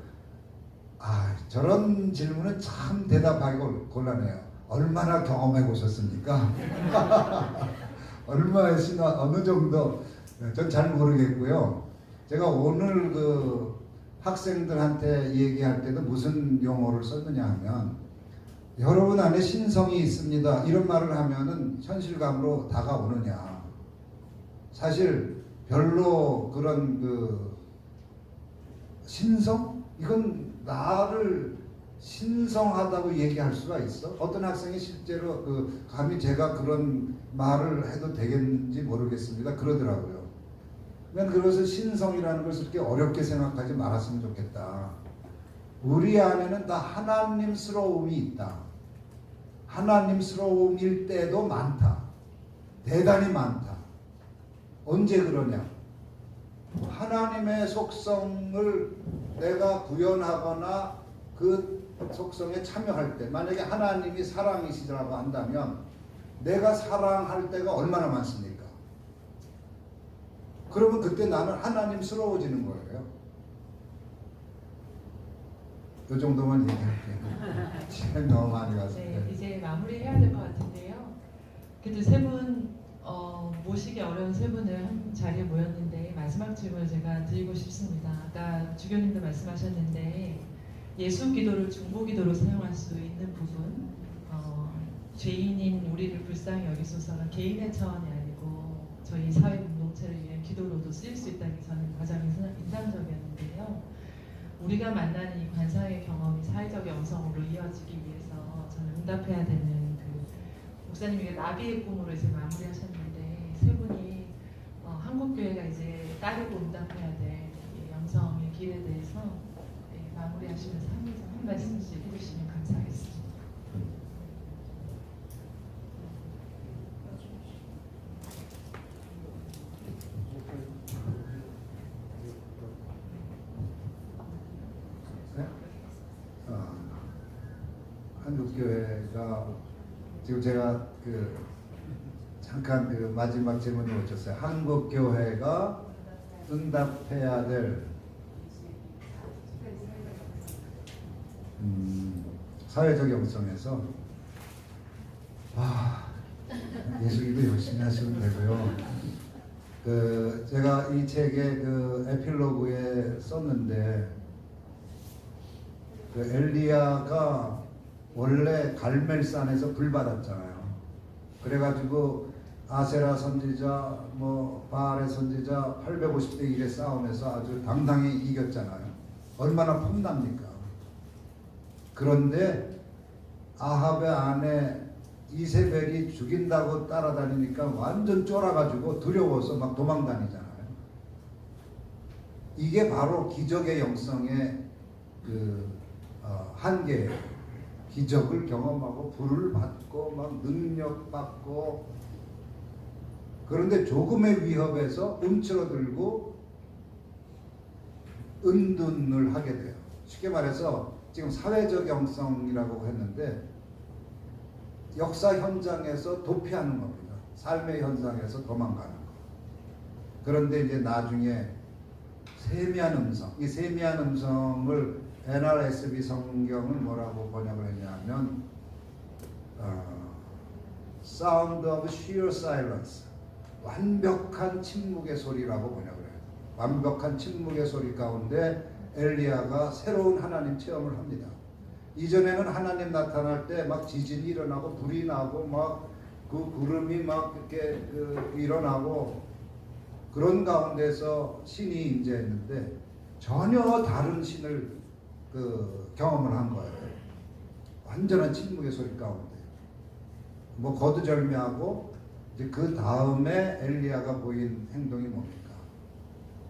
저런 질문은 참 대답하기 곤란해요. 얼마나 경험해 보셨습니까? 얼마의 신화, 어느 정도, 전 잘 모르겠고요. 제가 오늘 그 학생들한테 얘기할 때도 무슨 용어를 썼느냐 하면, 여러분 안에 신성이 있습니다, 이런 말을 하면은 현실감으로 다가오느냐. 사실 별로 그런 그 신성? 이건 나를 신성하다고 얘기할 수가 있어? 어떤 학생이 실제로 감히 제가 그런 말을 해도 되겠는지 모르겠습니다, 그러더라고요. 그러니까 그것을 신성이라는 것을 그렇게 어렵게 생각하지 말았으면 좋겠다. 우리 안에는 다 하나님스러움이 있다. 하나님스러움일 때도 많다. 대단히 많다. 언제 그러냐? 하나님의 속성을 내가 구현하거나 그 속성에 참여할 때, 만약에 하나님이 사랑이시라고 한다면 내가 사랑할 때가 얼마나 많습니까? 그러면 그때 나는 하나님스러워지는 거예요. 이 정도만 얘기할게요. 시간이 너무 많이 가서. 네, 이제 마무리해야 될 것 같은데요. 그래도 세 분 모시기 어려운 세 분을 한 자리에 모였는데 마지막 질문을 제가 드리고 싶습니다. 아까 주교님도 말씀하셨는데 예수 기도를 중보 기도로 사용할 수 있는 부분, 죄인인 우리를 불쌍히 여기소서가 개인의 차원이 아니고 저희 사회 공동체를 위한 기도로도 쓰일 수 있다는 게 저는 가장 인상적이었는데요. 우리가 만나는 이 관상의 경험이 사회적 영성으로 이어지기 위해서 저는 응답해야 되는 그 목사님이 나비의 꿈으로 이제 마무리하셨는데 세 분이 한국교회가 이제 따르고 응답해야 될 이 영성의 길에 대해서 마무리하시면서 한 말씀씩 해주시면 감사하겠습니다. 한국교회가 지금 제가 잠깐 마지막 질문을 놓쳤어요. 한국교회가 응답해야 될 사회적 영성에서 예수기도 열심히 하시면 되고요. 제가 이 책의 에필로그에 썼는데 엘리야가 원래 갈멜산에서 불 받았잖아요. 그래가지고 아세라 선지자, 바알의 선지자 850대 1의 싸움에서 아주 당당히 이겼잖아요. 얼마나 폼납니까? 그런데 아합의 아내 이세벨이 죽인다고 따라다니니까 완전 쫄아가지고 두려워서 막 도망다니잖아요. 이게 바로 기적의 영성의 한계예요. 기적을 경험하고 불을 받고 막 능력받고, 그런데 조금의 위협에서 움츠러들고 은둔을 하게 돼요. 쉽게 말해서 지금 사회적 영성이라고 했는데 역사 현장에서 도피하는 겁니다. 삶의 현장에서 도망가는 거. 그런데 이제 나중에 세미한 음성, 이 세미한 음성을 NRSV 성경은 뭐라고 번역을 했냐면 Sound of Sheer Silence, 완벽한 침묵의 소리라고 번역을 해요. 완벽한 침묵의 소리 가운데 엘리야가 새로운 하나님 체험을 합니다. 이전에는 하나님 나타날 때 막 지진이 일어나고 불이 나고 막 그 구름이 막 이렇게 일어나고 그런 가운데서 신이 임재했는데 전혀 다른 신을 경험을 한 거예요. 완전한 침묵의 소리 가운데. 거두절미하고 이제 그 다음에 엘리야가 보인 행동이 뭡니까?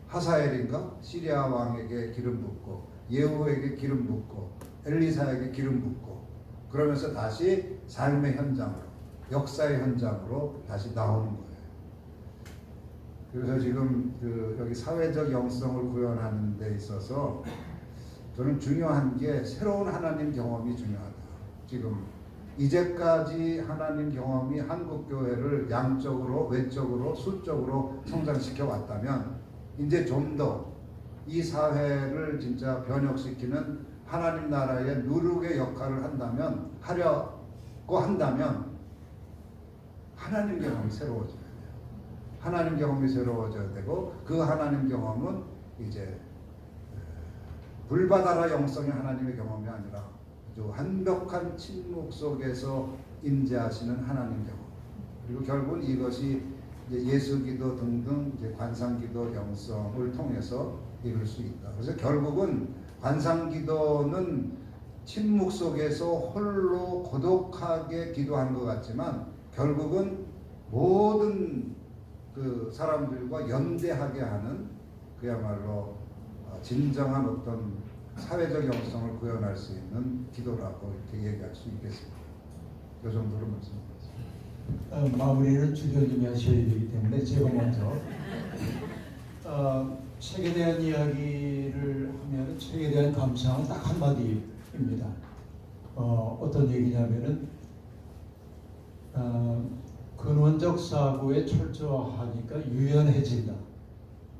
하사엘인가? 시리아 왕에게 기름 붓고 예후에게 기름 붓고 엘리사에게 기름 붓고 그러면서 다시 삶의 현장으로, 역사의 현장으로 다시 나오는 거예요. 그래서 지금 여기 사회적 영성을 구현하는 데 있어서 저는 중요한 게 새로운 하나님 경험이 중요하다. 지금 이제까지 하나님 경험이 한국교회를 양적으로, 외적으로, 수적으로 성장시켜 왔다면 이제 좀 더 이 사회를 진짜 변혁시키는 하나님 나라의 누룩의 역할을 하려고 한다면 하나님 경험이 새로워져야 돼요. 하나님 경험이 새로워져야 되고 그 하나님 경험은 이제 불바다라 영성의 하나님의 경험이 아니라 아주 완벽한 침묵 속에서 임재하시는 하나님 경험. 그리고 결국은 이것이 이제 예수기도 등등 이제 관상기도 영성을 통해서 이룰 수 있다. 그래서 결국은 관상기도는 침묵 속에서 홀로 고독하게 기도하는 것 같지만 결국은 모든 그 사람들과 연대하게 하는 그야말로 진정한 어떤 사회적 영성을 구현할 수 있는 기도라고 이렇게 얘기할 수 있겠습니다. 이 정도로 말씀드리겠습니다. 마무리를 주교님이 하셔야 되기 때문에 제가 먼저 책에 대한 이야기를 하면 책에 대한 감상은 딱 한마디입니다. 어떤 얘기냐면은 근원적 사고에 철저하니까 유연해진다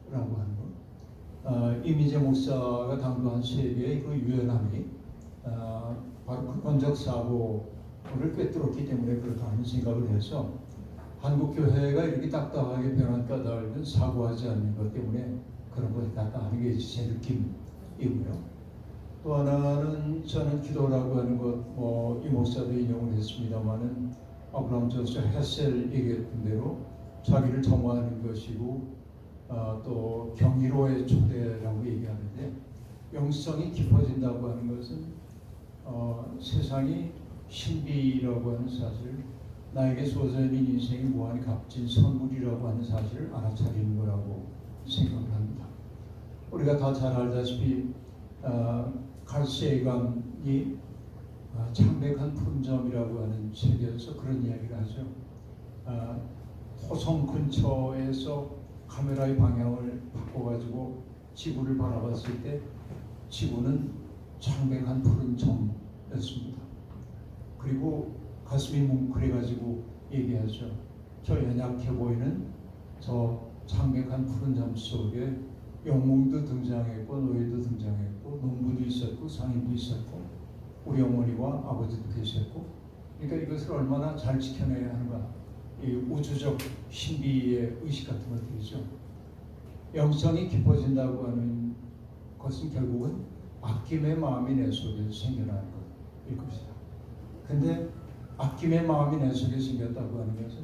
라고 하는 것. 이미재 목사가 당부한 세계의 그 유연함이 바로 근원적 사고를 꿰뚫었기 때문에 그렇다 하는 생각을 해서 한국교회가 이렇게 딱딱하게 변한 까닭은 사고하지 않는 것 때문에 그런 것이다 하는 게 제 느낌이고요. 또 하나는 저는 기도라고 하는 것, 이 목사도 인용을 했습니다마는 아브라함 조스 헤셀 얘기했던 대로 자기를 정화하는 것이고 또 경이로의 초대라고 얘기하는데 영성이 깊어진다고 하는 것은 세상이 신비라고 하는 사실, 나에게 쏟아진 인생이 무한히 값진 선물이라고 하는 사실을 알아차리는 거라고 생각을 합니다. 우리가 다 잘 알다시피 칼 세이간이 창백한 푸른점이라고 하는 책에서 그런 이야기를 하죠. 토성 근처에서 카메라의 방향을 바꿔가지고 지구를 바라봤을 때 지구는 창백한 푸른 점이었습니다. 그리고 가슴이 뭉클해가지고 얘기하죠. 저 연약해 보이는 저 창백한 푸른 점 속에 영웅도 등장했고 노예도 등장했고 농부도 있었고 상인도 있었고 우리 어머니와 아버지도 계셨고, 그러니까 이것을 얼마나 잘 지켜내야 하는가, 이 우주적 신비의 의식 같은 것들이죠. 영성이 깊어진다고 하는 것은 결국은 아낌의 마음이 내 속에 생겨나는 것일 것이다. 근데 아낌의 마음이 내 속에 생겼다고 하는 것은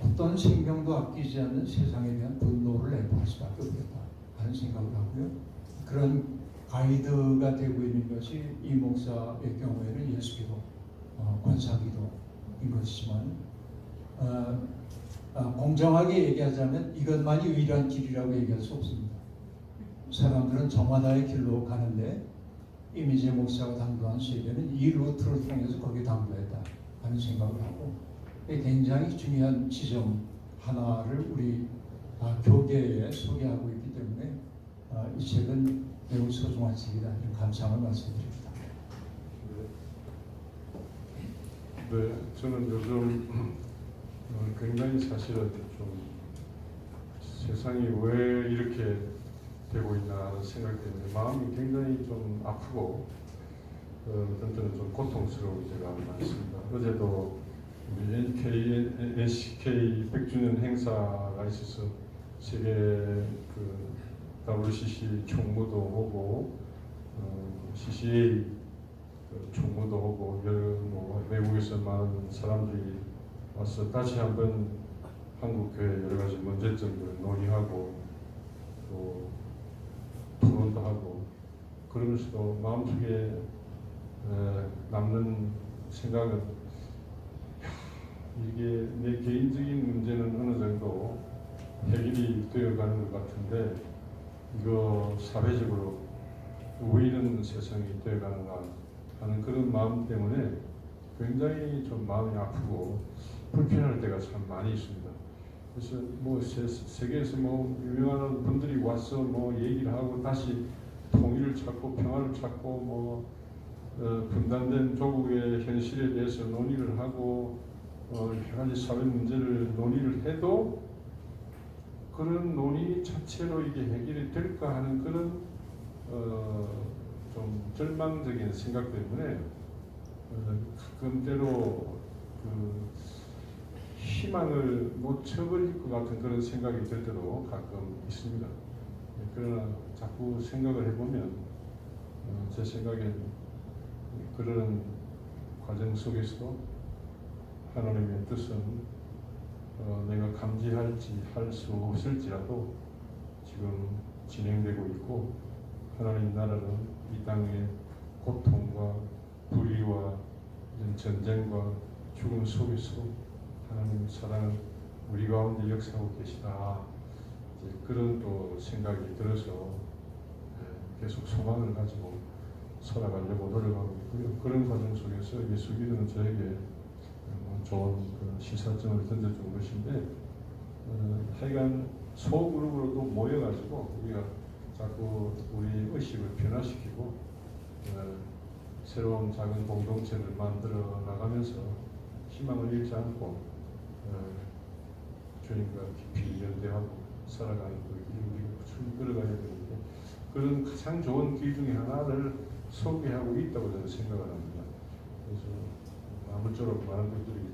어떤 생명도 아끼지 않는 세상에 대한 분노를 내포할 수밖에 없겠다 하는 생각을 하고요. 그런 가이드가 되고 있는 것이 이 목사의 경우에는 예수기도, 권사기도인 것이지만 공정하게 얘기하자면 이것만이 유일한 길이라고 얘기할 수 없습니다. 사람들은 저마다의 길로 가는데 이미재 목사가 당부한 세계는 이 루트를 통해서 거기에 당부했다 하는 생각을 하고, 굉장히 중요한 지점 하나를 우리 교계에 소개하고 있기 때문에 이 책은 매우 소중한 책이다 이런 감상을 말씀드립니다. 네, 저는 요즘 굉장히 사실은 좀 세상이 왜 이렇게 되고 있나 하는 생각 때문에 마음이 굉장히 좀 아프고 어떤 때는 좀 고통스러울 때가 많습니다. 어제도 우리 NCK 100주년 행사가 있어서 세계 그 WCC 총무도 오고 CCA 총무도 오고 외국에서 많은 사람들이 와서 다시 한번 한국교회 여러 가지 문제점들을 논의하고 또 토론도 하고, 그러면서도 마음속에 남는 생각은 이게 내 개인적인 문제는 어느 정도 해결이 되어가는 것 같은데 이거 사회적으로 왜 이런 세상이 되어가는가 하는 그런 마음 때문에 굉장히 좀 마음이 아프고 불편할 때가 참 많이 있습니다. 그래서 뭐 세계에서 뭐 유명한 분들이 와서 뭐 얘기를 하고 다시 통일을 찾고 평화를 찾고 뭐 분단된 조국의 현실에 대해서 논의를 하고 여러 가지 사회 문제를 논의를 해도 그런 논의 자체로 이게 해결이 될까 하는 그런 좀 절망적인 생각 때문에 가끔대로 그 희망을 못 쳐버릴 것 같은 그런 생각이 들 때도 가끔 있습니다. 그러나 자꾸 생각을 해보면 제 생각엔 그런 과정 속에서도 하나님의 뜻은 내가 감지할지 할 수 없을지라도 지금 진행되고 있고, 하나님 나라는 이 땅의 고통과 불의와 전쟁과 죽음 속에서 하나님의 사랑을 우리 가운데 역사하고 계시다. 이제 그런 또 생각이 들어서 계속 소망을 가지고 살아가려고 노력하고 있고요. 그런 과정 속에서 예수 믿음은 저에게 좋은 그런 시사점을 던져준 것인데 하여간 소그룹으로도 모여가지고 우리가 자꾸 우리 의식을 변화시키고 새로운 작은 공동체를 만들어 나가면서 희망을 잃지 않고 주님과 깊이 연대하고 살아가는 그 길을 우리가 꾸준히 걸어가야 되는데 그런 가장 좋은 길 중에 하나를 소개하고 있다고 저는 생각을 합니다. 그래서 아무쪼록 많은 분들이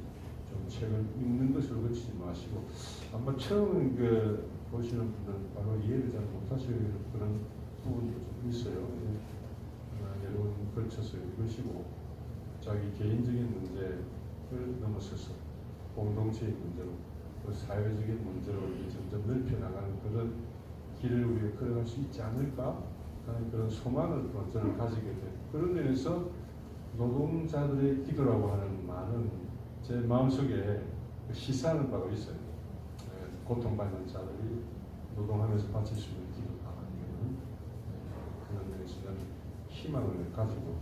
좀 책을 읽는 것으로 그치지 마시고 아마 처음 보시는 분들은 바로 이해를 잘 못하실 그런 부분도 좀 있어요. 여러 번 걸쳐서 읽으시고 자기 개인적인 문제를 넘어서서 공동체의 문제로 또 사회적인 문제로 점점 넓혀나가는 그런 길을 우리가 걸어갈 수 있지 않을까 하는 그런 소망을 또 저는 가지게 돼요. 그런 면에서 노동자들의 기도라고 하는 말은 제 마음속에 시사하는 바가 있어요. 고통받는 자들이 노동하면서 바칠 수 있는 기도가 아니면 그런 면에서 저는 희망을 가지고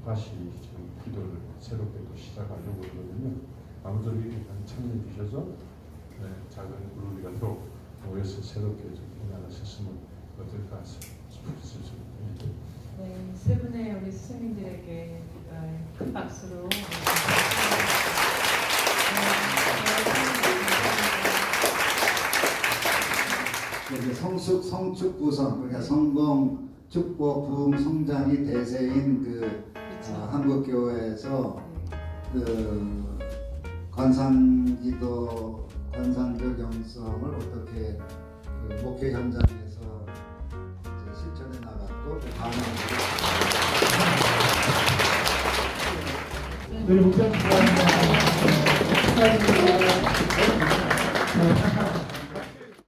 다시 지금 기도를 새롭게 또 시작하려고 그러거든요. 아무쪼록 이렇게 참여해 주셔서 작은 그룹이가 또 모여서 새롭게 좀 나가셨으면 어떨까 싶습니다. 네, 세 분의 우리 스승님들에게 큰 박수로 이제 성축 구성, 그러니까 성공, 축복, 부흥, 성장이 대세인 한국교회에서 관상기도, 관상교 영성을 어떻게 목회 현장에서 이제 실천해 나갔고 우리 목사 축하드립니다.